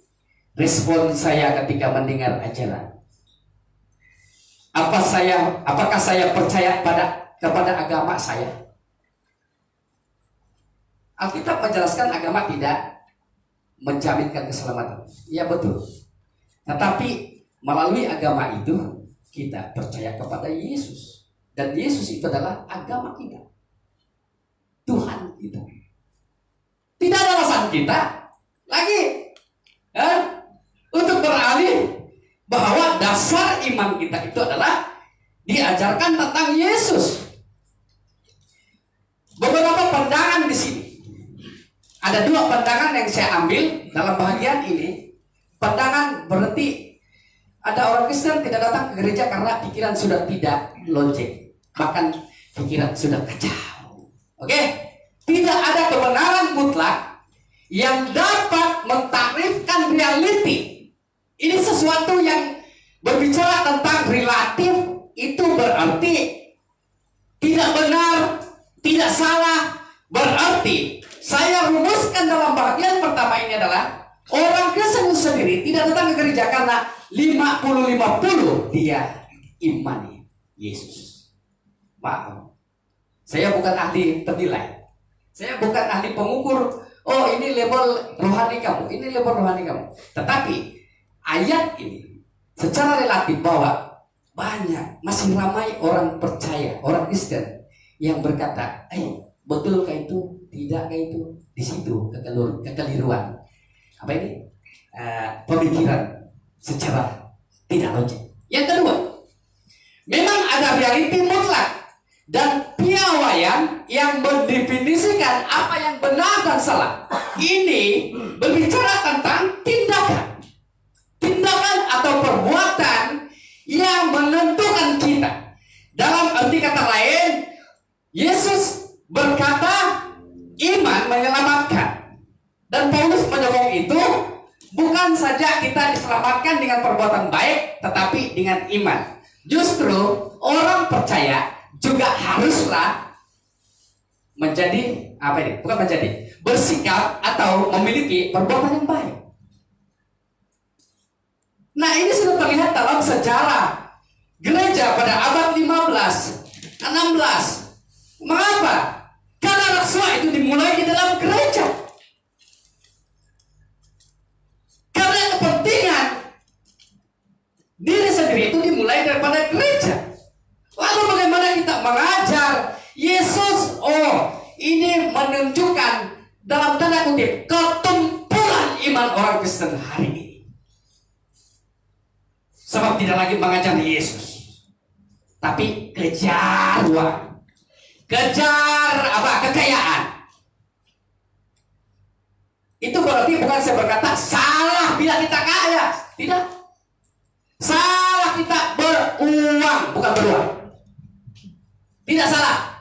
Respon saya ketika mendengar ajaran. Apakah saya percaya kepada agama saya? Alkitab menjelaskan agama tidak menjaminkan keselamatan. Iya betul. Tetapi melalui agama itu kita percaya kepada Yesus. Dan Yesus itu adalah agama kita. Tuhan kita. Tidak ada alasan kita lagi untuk beralih bahwa dasar iman kita itu adalah diajarkan tentang Yesus. Beberapa pandangan di sini. Ada dua pandangan yang saya ambil dalam bagian ini. Pandangan berarti ada orang Kristen tidak datang ke gereja karena pikiran sudah tidak logik, bahkan pikiran sudah kacau. Oke? Tidak ada kebenaran mutlak yang dapat mentakrifkan reality. Ini sesuatu yang berbicara tentang relatif, itu berarti tidak benar, tidak salah. Berarti saya rumuskan dalam bagian pertama ini adalah orang Kristen sendiri tidak datang ke gereja karena 50-50 dia imani Yesus. Maaf, saya bukan ahli penilai. Saya bukan ahli pengukur. Oh, ini label rohani kamu, ini label rohani kamu. Tetapi ayat ini secara relatif bahwa masih ramai orang percaya, orang Kristen yang berkata, betulkah itu? Tidakkah itu? Di situ kekeliruan. Apa ini? Pemikiran secara tidak logik. Yang kedua, memang ada realiti mutlak dan piawaian yang mendefinisikan apa yang benar dan salah. Ini berbicara tentang tindakan atau perbuatan yang menentukan kita. Dalam arti kata lain, Yesus berkata iman menyelamatkan, dan Paulus menyebut itu bukan saja kita diselamatkan dengan perbuatan baik, tetapi dengan iman. Justru orang percaya juga haruslah menjadi bersikap atau memiliki perbuatan yang baik. Nah, ini sudah terlihat dalam sejarah gereja pada abad 15, 16. Mengapa? Karena rasuah itu dimulai di dalam gereja. Karena kepentingan diri sendiri itu dimulai daripada gereja. Lalu bagaimana kita mengajar Yesus? Ini menunjukkan dalam tanda kutip ketumpulan iman orang Kristen hari ini. Sebab tidak lagi mengajar Yesus, tapi kejar uang, kejar kekayaan. Itu berarti bukan saya berkata salah bila kita kaya, tidak. Salah kita beruang, bukan beruang. Tidak salah.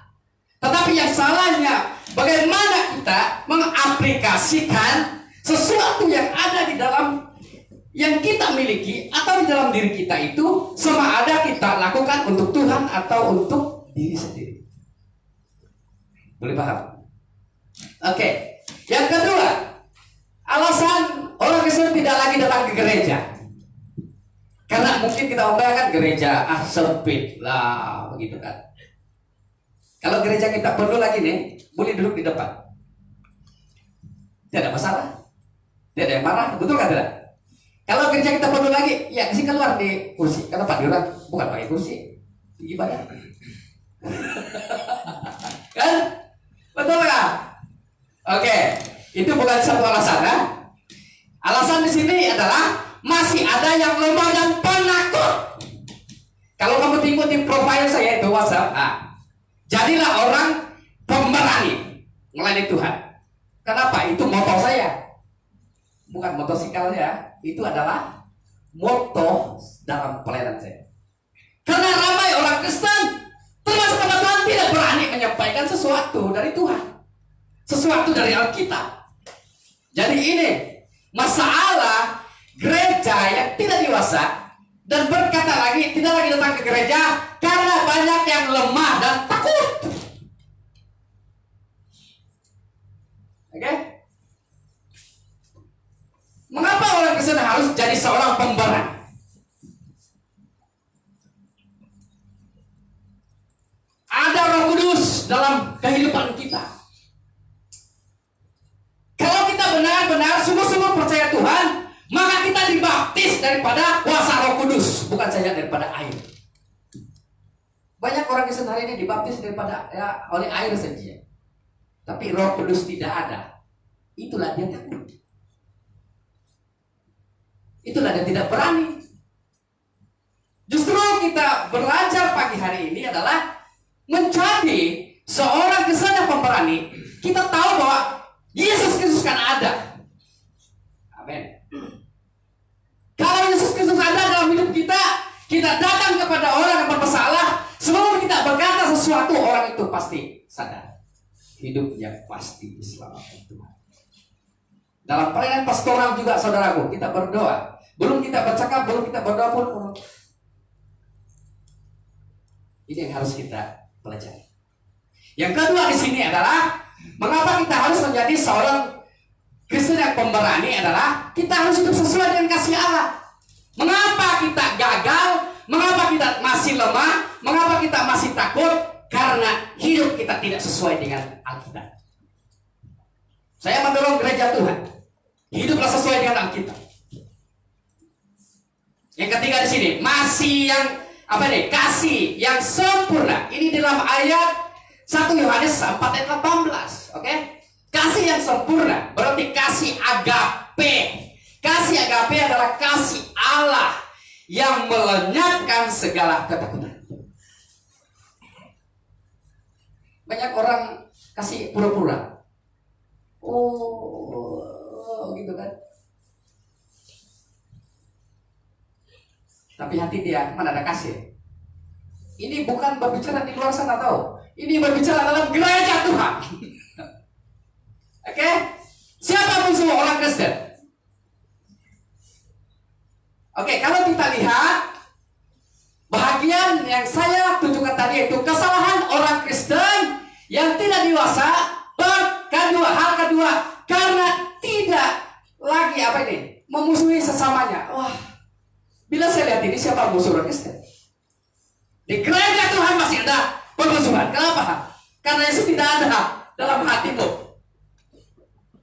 Tetapi yang salahnya bagaimana kita mengaplikasikan sesuatu yang ada di dalam yang kita miliki atau di dalam diri kita itu, sama ada kita lakukan untuk Tuhan atau untuk diri sendiri. Boleh paham? Oke. Yang kedua, alasan orang Kristen tidak lagi datang ke gereja karena mungkin kita membayangkan gereja sempit lah begitu kan. Kalau gereja kita penuh lagi nih, boleh duduk di depan, tidak ada masalah, tidak ada yang marah, betul kan tidak? Kalau gereja kita penuh lagi, ya kasih keluar di kursi. Kenapa diorang bukan pakai kursi, gimana? Kan? Betul kan? Oke, itu bukan satu alasan kan? Alasan di sini adalah masih ada yang lemah dan penakut. Kalau kamu ikuti profil saya itu WhatsApp, jadilah orang pemberani melayani Tuhan. Kenapa? Itu moto saya. Bukan motosikal ya, itu adalah moto dalam pelayanan saya. Karena ramai orang Kristen, termasuk orang Tuhan, tidak berani menyampaikan sesuatu dari Tuhan, sesuatu dari Alkitab. Jadi ini masalah gereja yang tidak dewasa dan berkata lagi tidak lagi datang ke gereja karena banyak yang lemah dan takut. Oke? Mengapa orang Kristen harus jadi seorang pemberani? Ada Roh Kudus dalam kehidupan kita. Kalau kita benar-benar sungguh-sungguh percaya Tuhan, maka kita dibaptis daripada kuasa Roh Kudus, bukan saja daripada air. Banyak orang Kristen hari ini dibaptis daripada oleh air saja, tapi Roh Kudus tidak ada. Itulah dia takut. Itulah dia tidak berani. Justru kita belajar pagi hari ini adalah menjadi seorang Kristen yang pemberani. Kita tahu bahwa Yesus Kristus kan ada. Amin. Kalau Yesus Kristus ada dalam hidup kita, kita datang kepada orang yang bermasalah, sebelum kita berkata sesuatu, orang itu pasti sadar hidupnya pasti diselamatkan Tuhan. Dalam pelayanan pastoral juga, saudaraku, kita berdoa. Belum kita bercakap, belum kita berdoa pun. Ini yang harus kita pelajari. Yang kedua di sini adalah mengapa kita harus menjadi seorang Kristen yang pemberani adalah kita harus hidup sesuai dengan kasih Allah. Mengapa kita gagal? Mengapa kita masih lemah? Mengapa kita masih takut? Karena hidup kita tidak sesuai dengan Alkitab. Saya mendorong gereja Tuhan, hiduplah sesuai dengan Alkitab. Yang ketiga di sini masih yang apa nih? Kasih yang sempurna. Ini dalam ayat 1 Yohanes 4 ayat 18. Oke? Kasih yang sempurna berarti kasih agape. Kasih agape adalah kasih Allah yang melenyapkan segala ketakutan. Banyak orang kasih pura-pura. Oh, gitu kan? Tapi hati dia mana ada kasih. Ini bukan berbicara di luar sana, tahu? Ini berbicara dalam gereja Tuhan. Oke? Siapa musuh orang Kristen? Oke, kalau kita lihat bahagian yang saya tunjukkan tadi itu kesalahan orang Kristen yang tidak dewasa. Hal kedua, karena tidak lagi apa ini memusuhi sesamanya. Wah, bila saya lihat ini siapa musuh orang Kristen? Di gereja Tuhan masih ada permusuhan. Kenapa? Karena Yesus tidak ada dalam hatimu.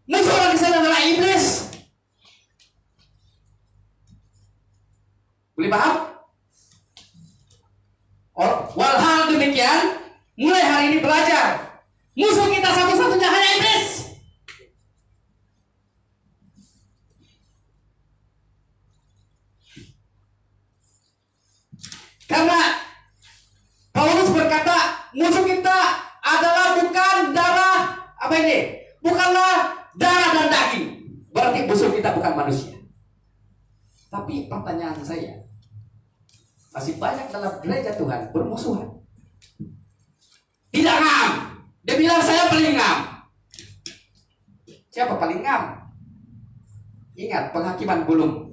Musuh orang Kristen adalah iblis. Boleh paham? Walhal demikian, mulai hari ini belajar. Musuh kita satu-satunya hanya iblis. Karena Paulus berkata, musuh kita adalah bukan darah apa ini? Bukanlah darah dan daging. Berarti musuh kita bukan manusia. Tapi pertanyaan saya, masih banyak dalam gereja Tuhan bermusuhan. Tidak ngam. Dia bilang saya paling ngam. Siapa paling ngam? Ingat, penghakiman belum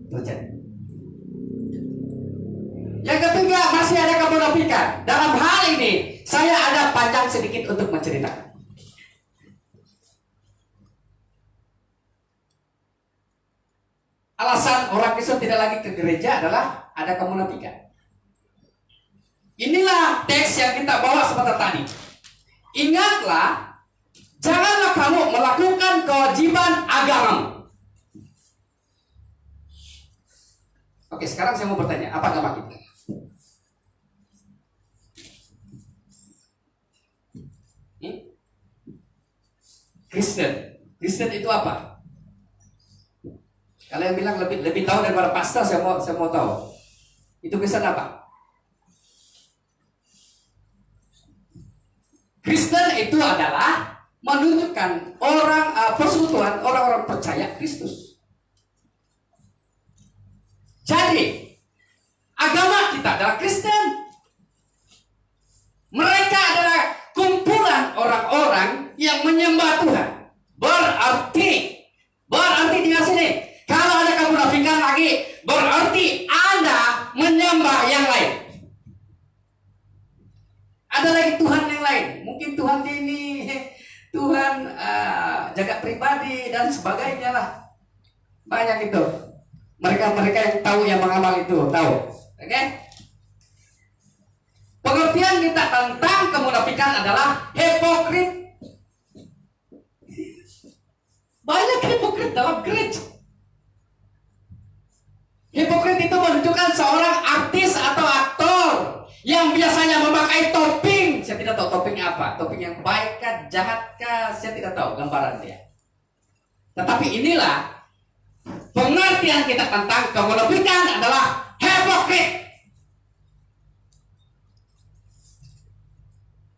terjadi. Yang ketiga, masih ada kemunafikan. Dalam hal ini, saya ada panjang sedikit untuk menceritakan. Alasan orang Kristen tidak lagi ke gereja adalah ada kemunafikan. Inilah teks yang kita bawa sebentar tadi. Ingatlah, janganlah kamu melakukan kewajiban agama. Oke, sekarang saya mau bertanya, apa agama kita? Kristen. Kristen itu apa? Kalau yang bilang lebih tahu daripada pastor, saya mau tahu. Itu Kristen apa? Kristen itu adalah menunjukkan persekutuan orang-orang percaya Kristus. Jadi agama kita adalah Kristen. Mereka adalah kumpulan orang-orang yang menyembah Tuhan. Berarti di sini kalau ada kemunafikan lagi, berarti Anda menyembah yang lain. Ada lagi Tuhan yang lain. Mungkin Tuhan ini, Tuhan jaga pribadi dan sebagainya lah. Banyak itu. Mereka yang tahu, yang mengamal itu tahu. Oke? Pengertian kita tentang kemunafikan adalah hipokrit. Banyak hipokrit dalam gereja. Hipokrit itu menunjukkan seorang artis atau aktor yang biasanya memakai topping. Saya tidak tahu topping apa. Topping yang baik kah, jahat kah, saya tidak tahu gambaran dia. Tetapi inilah pengertian kita tentang kemunafikan adalah hipokrit.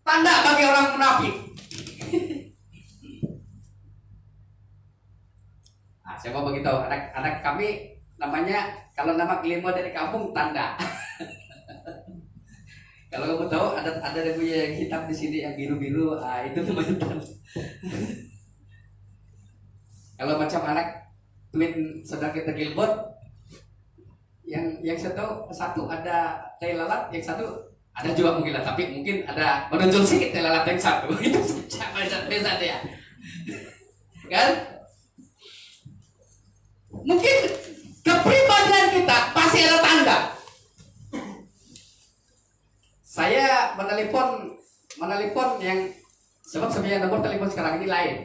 Tanda bagi orang munafik. Saya mau beritahu anak kami namanya, kalau nama kelima dari kampung Tanda. Kalau kamu tahu ada punya yang hitam di sini yang biru-biru, itu namanya Tanda. Kalau macam anak twin saudara kita Gilbert, yang satu ada tai lalat, yang satu ada juga mungkin lah, tapi mungkin ada menonjol sedikit tai lalat yang satu. Itu beza dia, kan? Mungkin kepribadian kita pasti ada tanda. Saya menelpon yang sebab sebenarnya nomor telepon sekarang ini lain.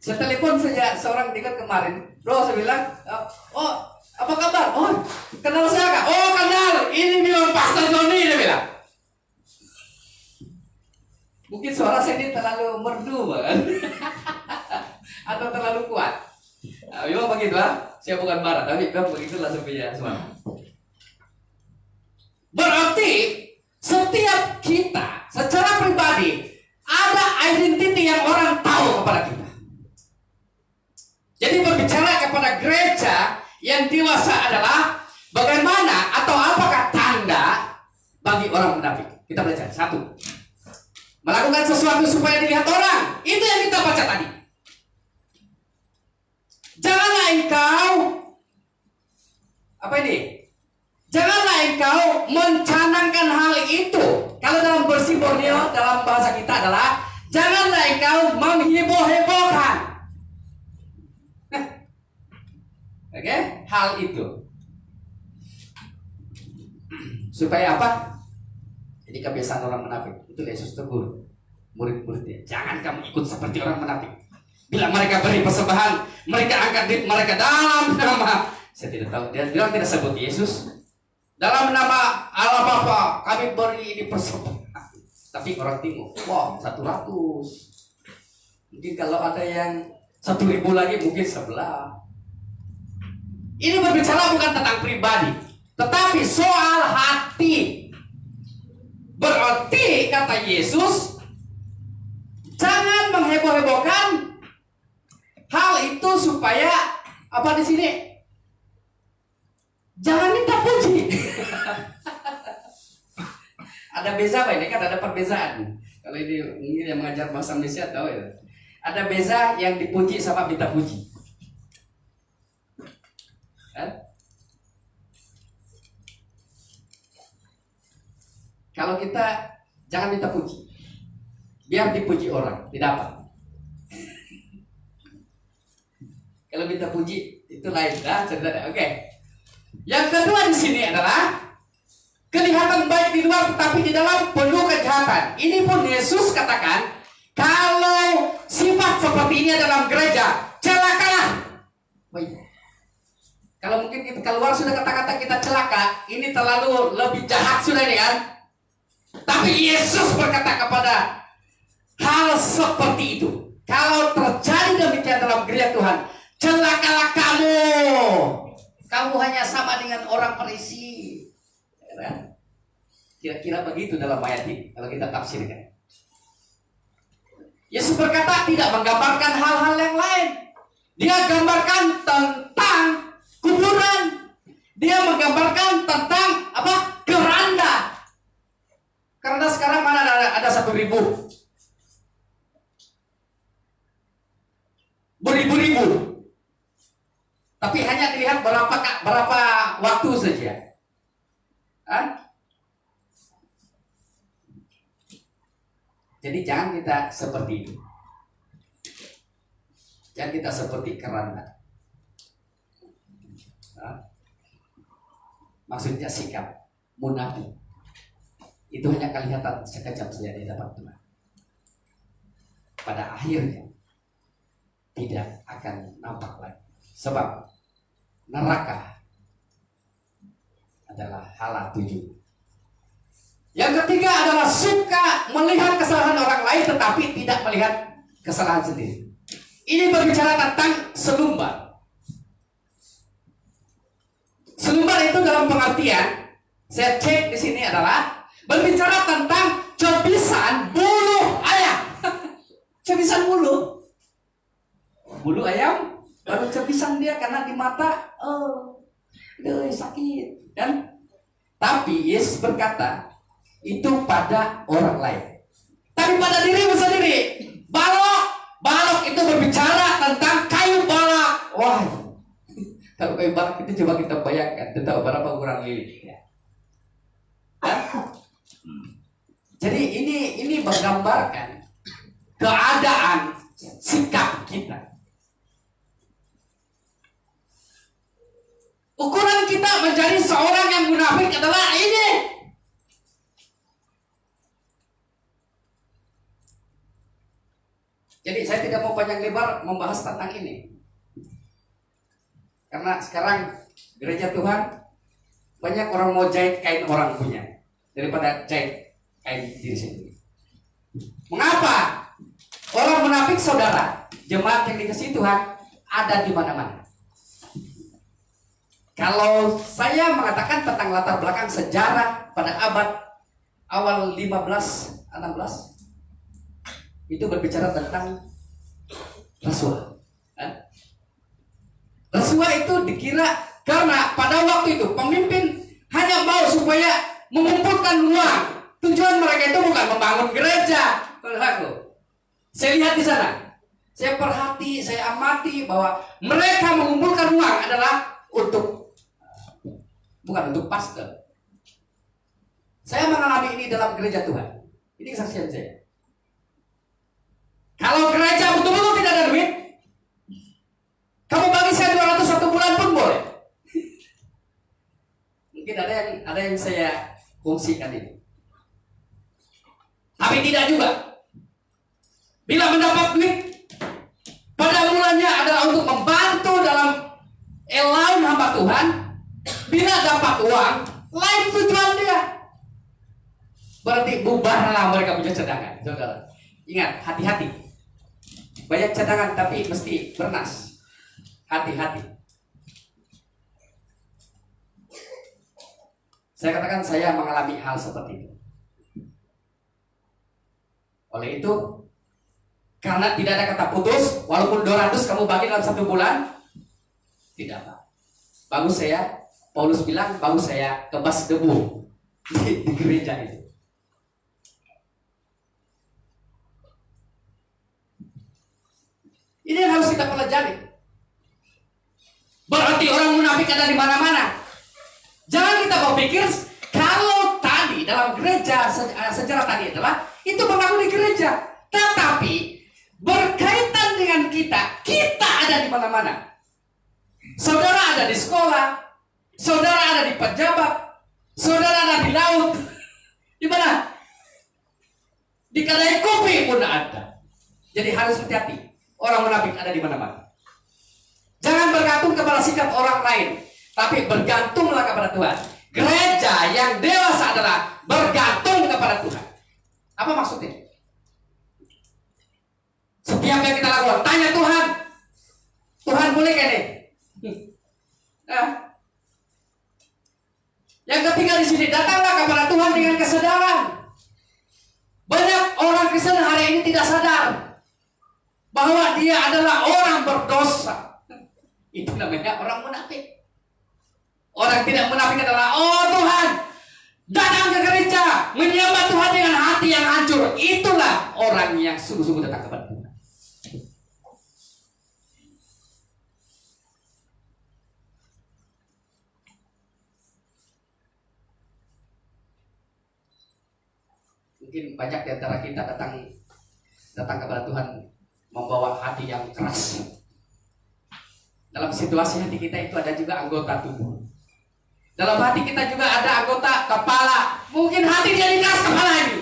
Saya telepon saja seorang dengar kemarin, bro, saya bilang, Apa kabar? Oh, kenal saya kak? Oh, kenal. Ini memang Pastor Joni, dia bilang. Mungkin suara saya ini terlalu merdu banget. Atau terlalu kuat. Nah, memang begitu lah. Saya bukan marah, tapi memang begitulah sebenarnya suara. Berarti setiap kita secara pribadi ada identiti yang orang tahu kepada kita. Jadi berbicara kepada gereja yang dewasa adalah bagaimana atau apakah tanda bagi orang munafik. Kita belajar. Satu, melakukan sesuatu supaya dilihat orang. Itu yang kita baca tadi. Janganlah engkau apa ini? Janganlah engkau mencanangkan hal itu. Kalau dalam versi Borneo, dalam bahasa kita adalah janganlah engkau mengheboh-hebohkan. Oke, hal itu. Supaya apa? Jadi kebiasaan orang munafik. Itu Yesus tegur murid-muridnya. Jangan kamu ikut seperti orang munafik. Bila mereka beri persembahan, mereka angkat diri mereka dalam nama. Saya tidak tahu. Dia bilang tidak sebut Yesus. Dalam nama Allah Bapa kami beri ini persembahan. Tapi orang timur, wow 100. Mungkin kalau ada yang 1.000 lagi mungkin sebelah. Ini berbicara bukan tentang pribadi, tetapi soal hati. Berarti kata Yesus, jangan mengheboh-hebohkan hal itu supaya apa di sini? Jangan minta puji. Ada beza apa ini? Kan ada perbezaan. Kalau ini mungkin yang mengajar bahasa Indonesia tahu ya. Ada beza yang dipuji sama minta puji. Kan? Kalau kita jangan minta puji, biar dipuji orang, tidak apa. Kalau minta puji itu lain, dah cerita. Oke. Yang kedua di sini adalah kelihatan baik di luar, tetapi di dalam penuh kejahatan. Ini pun Yesus katakan, kalau sifat seperti ini dalam gereja, celakalah. Kalau mungkin kita keluar sudah kata-kata kita celaka, ini terlalu lebih jahat sudah ini kan. Tapi Yesus berkata kepada hal seperti itu. Kalau terjadi demikian dalam gereja Tuhan, celakalah kamu. Kamu hanya sama dengan orang Farisi. Ya, kira-kira begitu dalam ayat ini kalau kita tafsirkan. Yesus berkata tidak menggambarkan hal-hal yang lain. Dia gambarkan tentang kuburan. Dia menggambarkan tentang apa? Keranda. Karena sekarang mana ada 1.000, beribu-ribu, tapi hanya dilihat berapa waktu saja. Jadi jangan kita seperti itu. Jangan kita seperti keranda. Maksudnya sikap munafik. Itu hanya kelihatan sekejap saja di depan Tuhan. Pada akhirnya tidak akan nampak lagi. Sebab neraka adalah hala tuju. Yang ketiga adalah suka melihat kesalahan orang lain tetapi tidak melihat kesalahan sendiri. Ini berbicara tentang selumbar. Selumbar itu dalam pengertian, saya cek di sini adalah berbicara tentang cebisan bulu ayam. Cebisan bulu ayam, baru cebisan dia karena di mata, sakit kan? Tapi Yesus berkata itu pada orang lain, tapi pada dirimu sendiri. Balok itu berbicara tentang kayu balak. Wah, kalau kayu balak itu coba kita bayangkan, tahu berapa kurang lili ya? Jadi ini menggambarkan keadaan sikap kita. Ukuran kita menjadi seorang yang munafik adalah ini. Jadi saya tidak mau panjang lebar membahas tentang ini. Karena sekarang Gereja Tuhan banyak orang mau jahit kain orang punya daripada jahit kain diri sendiri. Mengapa? Orang munafik saudara, jemaat yang dikasihi Tuhan ada di mana-mana. Kalau saya mengatakan tentang latar belakang sejarah pada abad awal 15-16, itu berbicara tentang rasuah. Rasuah itu dikira karena pada waktu itu pemimpin hanya mau supaya mengumpulkan uang. Tujuan mereka itu bukan membangun gereja. Saya lihat di sana, saya perhati, saya amati bahwa mereka mengumpulkan uang adalah bukan untuk pastor. Saya mengalami ini dalam gereja Tuhan. Ini kesaksian saya. Kalau gereja betul-betul tidak ada duit, kamu bagi saya 200 satu bulan pun boleh. Mungkin ada yang saya fungsikan ini. Tapi tidak juga. Bila mendapat duit, pada mulanya adalah untuk membantu dalam lain hamba Tuhan. Bila dapat uang, lain tujuan dia. Berarti bubarlah mereka punya cadangan, saudara. Ingat, hati-hati. Banyak cadangan tapi mesti bernas. Hati-hati. Saya katakan saya mengalami hal seperti itu. Oleh itu, karena tidak ada kata putus, walaupun 200 kamu bagi dalam satu bulan, tidak apa. Bagus saya, Paulus bilang, bagus saya kebas debu di gereja itu. Ini yang harus kita pelajari. Berarti orang munafik ada di mana-mana. Jangan kita berpikir kalau tadi dalam gereja sejarah tadi adalah itu membangun di gereja, tetapi berkaitan dengan kita ada di mana-mana. Saudara ada di sekolah, saudara ada di pejabat, saudara ada di laut. Di mana? Di kedai kopi pun ada. Jadi harus hati-hati. Orang munafik ada di mana-mana. Jangan bergantung kepada sikap orang lain, tapi bergantunglah kepada Tuhan. Gereja yang dewasa adalah bergantung kepada Tuhan. Apa maksudnya? Setiap yang kita lakukan, tanya Tuhan. Tuhan boleh kan nih? Yang ketiga di sini, datanglah kepada Tuhan dengan kesadaran. Banyak orang Kristen hari ini tidak sadar bahwa dia adalah orang berdosa. Itu namanya orang munafik. Orang tidak munafik adalah, oh Tuhan, datang ke gereja, menyembah Tuhan dengan hati yang hancur. Itulah orang yang sungguh-sungguh datang kepada Tuhan. Mungkin banyak di antara kita datang kepada Tuhan membawa hati yang keras. Dalam situasi hati kita itu ada juga anggota tubuh. Dalam hati kita juga ada anggota kepala. Mungkin hati jadi keras, kepala ini.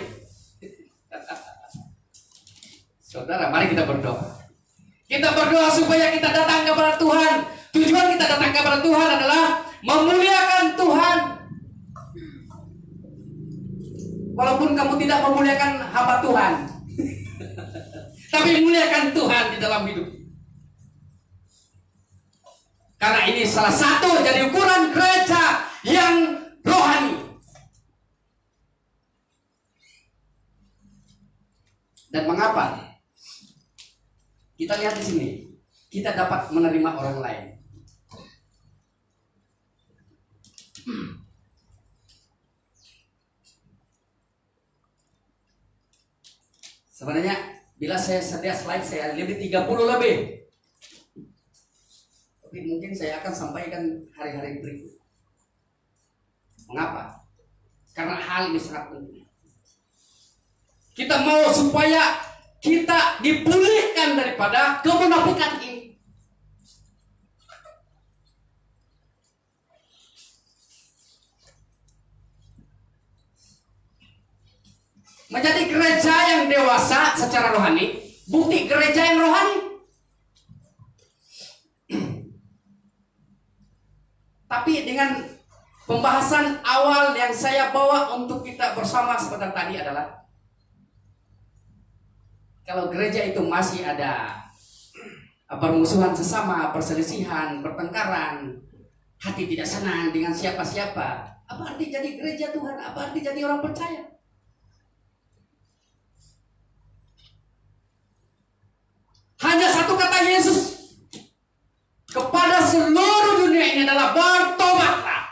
Saudara, mari kita berdoa. Kita berdoa supaya kita datang kepada Tuhan. Tujuan kita datang kepada Tuhan adalah memuliakan Tuhan. Walaupun kamu tidak memuliakan hamba Tuhan, tapi muliakan Tuhan di dalam hidup. Karena ini salah satu jadi ukuran gereja yang rohani. Dan mengapa? Kita lihat di sini, kita dapat menerima orang lain. Sebenarnya bila saya sedia slide saya lebih 30 lebih. Tapi mungkin saya akan sampaikan hari-hari berikut. Mengapa? Karena hal ini sangat penting. Kita mau supaya kita dipulihkan daripada kemunafikan ini. Menjadi gereja yang dewasa secara rohani, bukti gereja yang rohani. dengan pembahasan awal yang saya bawa untuk kita bersama sebentar tadi adalah kalau gereja itu masih ada permusuhan sesama, perselisihan, pertengkaran, hati tidak senang dengan siapa-siapa, apa arti jadi gereja Tuhan? Apa arti jadi orang percaya? Hanya satu kata Yesus kepada seluruh dunia ini adalah bertobatlah.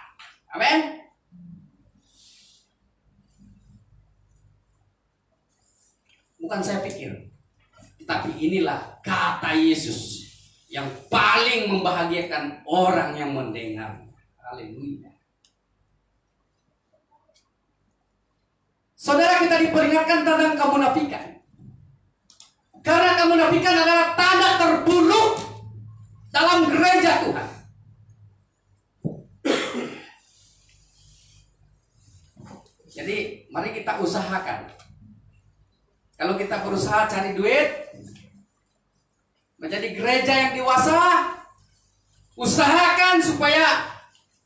Amin. Bukan saya pikir, tapi inilah kata Yesus yang paling membahagiakan orang yang mendengar. Haleluya. Saudara, kita diperingatkan tentang kemunafikan. Karena kemunafikan adalah tanda terburuk dalam gereja Tuhan. Jadi mari kita usahakan. Kalau kita berusaha cari duit, menjadi gereja yang dewasa, usahakan supaya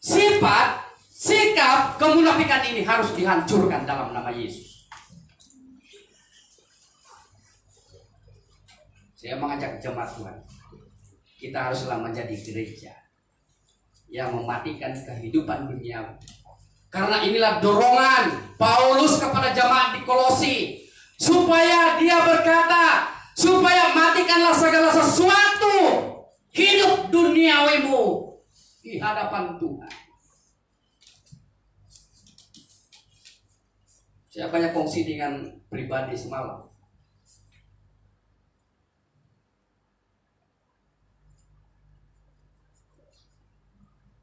sifat, sikap kemunafikan ini harus dihancurkan dalam nama Yesus. Saya mengajak jemaat Tuhan, kita haruslah menjadi gereja yang mematikan kehidupan dunia. Karena inilah dorongan Paulus kepada jemaat di Kolosi, supaya dia berkata, supaya matikanlah segala sesuatu hidup duniawimu di hadapan Tuhan. Saya banyak kongsi dengan pribadi semalam.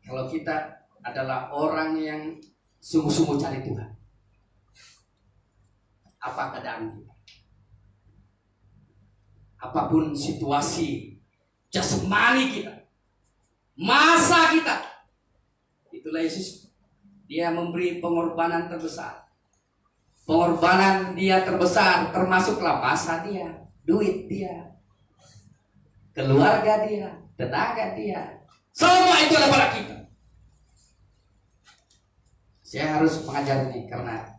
Kalau kita adalah orang yang sungguh-sungguh cari Tuhan, apa keadaan kita, apapun situasi jasmani kita, masa kita, itulah Yesus. Dia memberi pengorbanan terbesar. Pengorbanan dia terbesar termasuklah masa dia, duit dia, keluarga dia, tenaga dia, semua itu adalah kita. Saya harus mengajar ini karena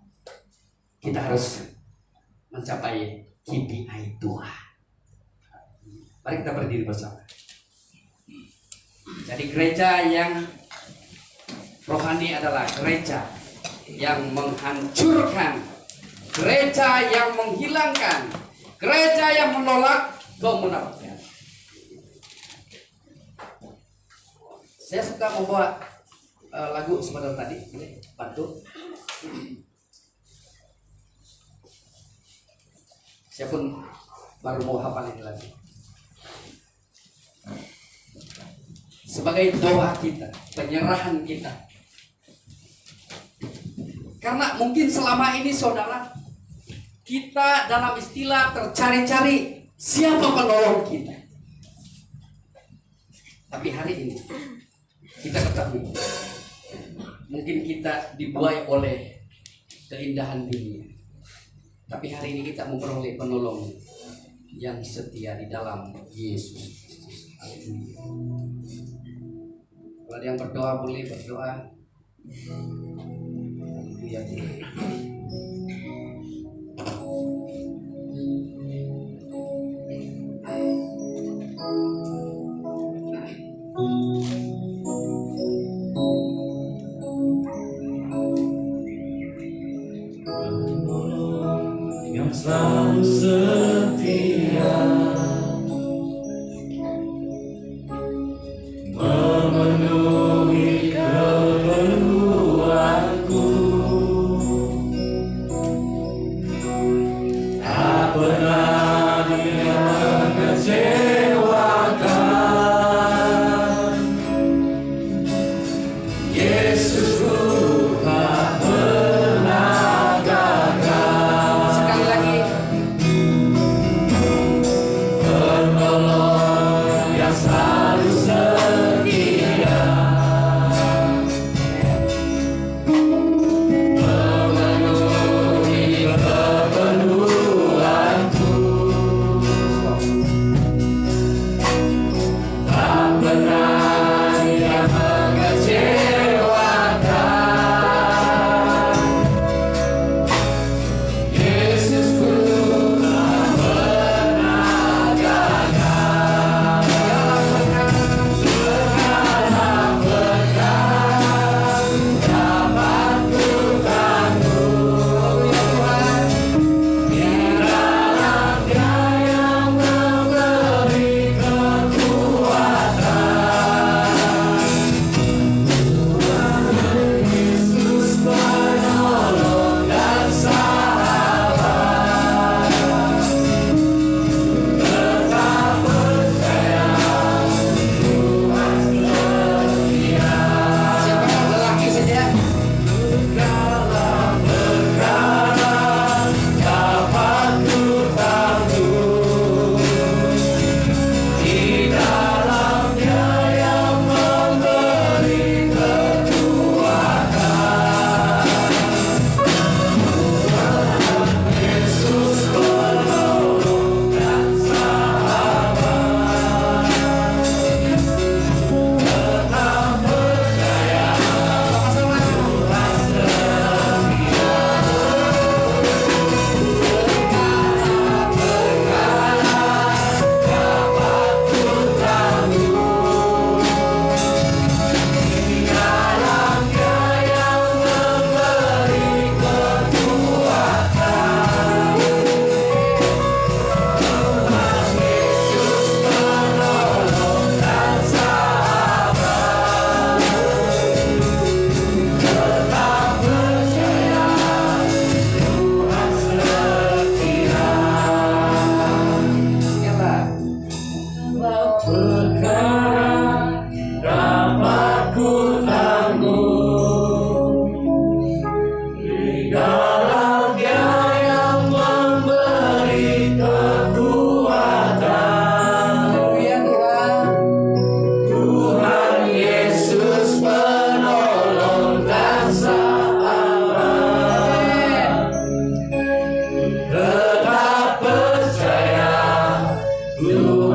kita harus mencapai KPI Tuhan. Mari kita berdiri bersama. Jadi gereja yang rohani adalah gereja yang menghancurkan, gereja yang menghilangkan, gereja yang menolak kemunafikan. Saya suka membawa lagu sebentar tadi, bantu. Saya pun baru mau hafal ini lagi. Sebagai doa kita, penyerahan kita. Karena mungkin selama ini saudara, kita dalam istilah tercari-cari siapa penolong kita. Tapi hari ini kita ketahui, mungkin kita dibuai oleh keindahan dunia. Tapi hari ini kita memperoleh penolong yang setia di dalam Yesus Kristus. Haleluya. Kalau ada yang berdoa boleh berdoa. Haleluya. Yang selalu setia memenuhi keperluanku,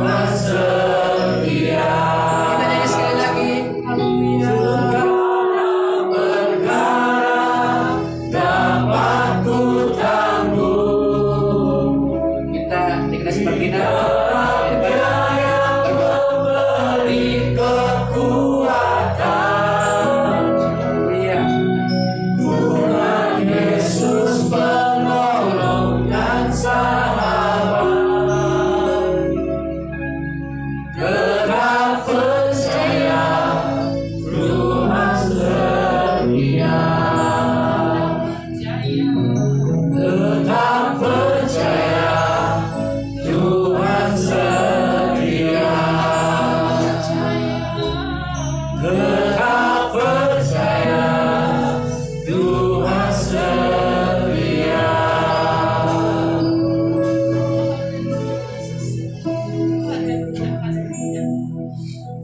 Kita nyanyi sekali lagi. Kita dikena seperti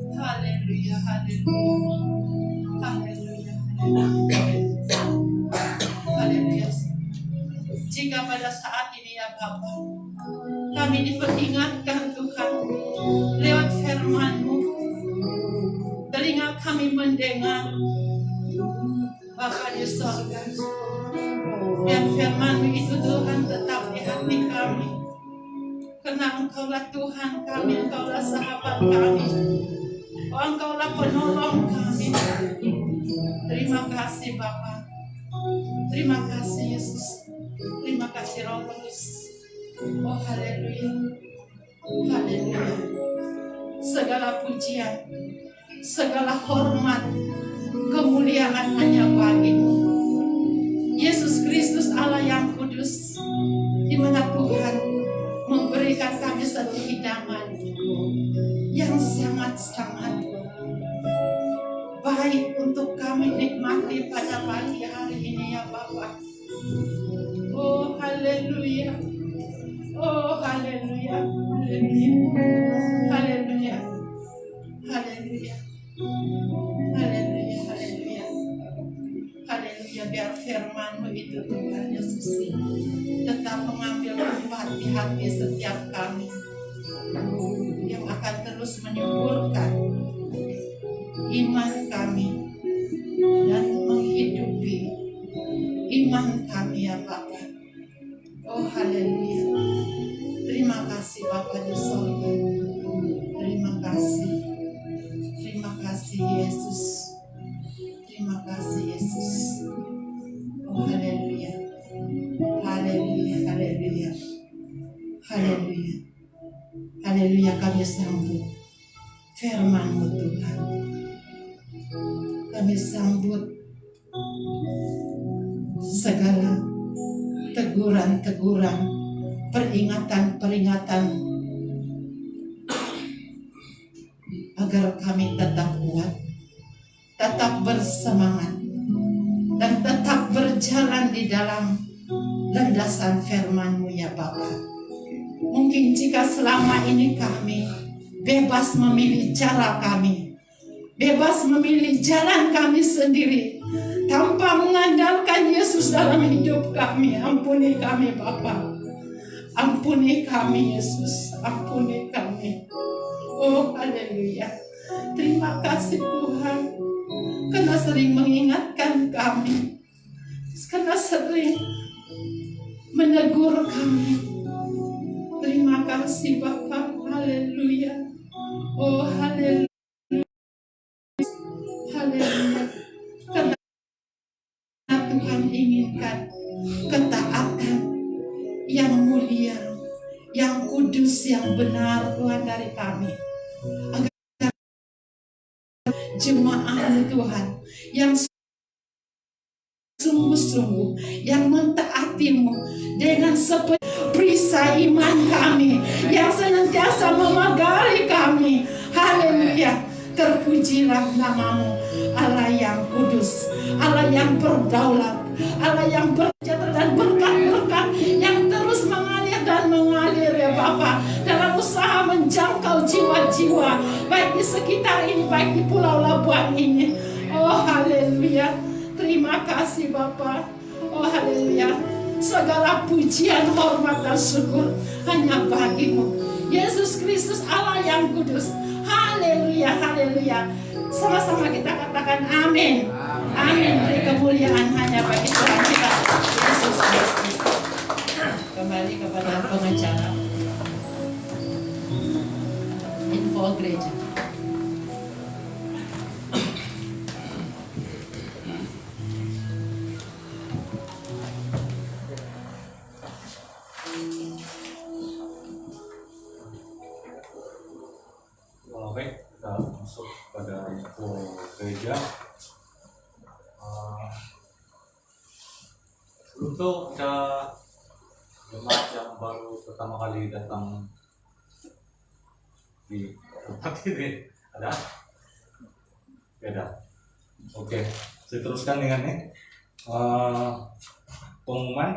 Haleluya, haleluya, haleluya. Jika pada saat ini ya Bapa, kami diperingatkan Tuhan lewat firman-Mu, telinga kami mendengar Bapa di sorga, dan firman-Mu itu Tuhan tetap di hati kami, karena Engkaulah Tuhan kami, Engkaulah sahabat kami, Engkaulah penolong kami. Terima kasih Bapa, terima kasih Yesus, terima kasih Roh Kudus. Oh haleluya, haleluya. Segala pujian, segala hormat, kemuliaan hanya bagi-Mu, Yesus Kristus Allah yang kudus, di mana Tuhan memberikan kami satu hidangan yang sangat-sangat baik untuk kami nikmati pada pagi hari ini ya Bapa. Oh haleluya, oh haleluya, haleluya, haleluya, haleluya, haleluya, haleluya, haleluya. Biar firman-Mu itu Tuhan Yesus tetap mengambil tempat di hati setiap kami, yang akan terus menyuburkan iman kami dan menghidupi iman kami ya Bapa. Oh haleluya. Terima kasih Bapa di sorga. Terima kasih. Terima kasih Yesus. Terima kasih Yesus. Oh haleluya. Haleluya, haleluya. Haleluya. Haleluya, kami sambut firman-Mu Tuhan. Kami sambut segala teguran-teguran, peringatan-peringatan, agar kami tetap kuat, tetap bersemangat, dan tetap berjalan di dalam landasan firman-Mu ya Bapa. Mungkin jika selama ini kami bebas memilih cara kami, bebas memilih jalan kami sendiri, tanpa mengandalkan Yesus dalam hidup kami, ampuni kami Bapa. Ampuni kami Yesus, ampuni kami. Oh haleluya. Terima kasih Tuhan, karena sering mengingatkan kami, karena sering menegur kami. Terima kasih Bapa, haleluya. Oh haleluya, haleluya. Karena Tuhan inginkan ketaatan yang mulia, yang kudus, yang benar Tuhan dari kami, agar jemaat Tuhan yang sungguh-sungguh, yang mentaati-Mu dengan sepenuh perisai iman kami, yang senantiasa memagari kami. Haleluya. Terpujilah nama-Mu, Allah yang kudus, Allah yang berdaulat, Allah yang bersejahtera, dan berkat-berkat yang terus mengalir dan mengalir ya Bapa, dalam usaha menjangkau jiwa-jiwa, baik di sekitar ini, baik di Pulau Labuan ini. Oh haleluya. Terima kasih Bapa. Oh haleluya. Segala pujian, hormat, dan syukur hanya bagi-Mu, Yesus Kristus Allah yang kudus. Haleluya, haleluya. Sama-sama kita katakan amin. Amin. Beri kemuliaan hanya bagi Tuhan kita Yesus Kristus. Kembali kepada pengacara. Info gereja. Baik, kita masuk pada info gereja. Sebelum itu kita jemaat yang baru pertama kali datang di tempat ini ada? Beda. Oke, saya teruskan dengan pengumuman.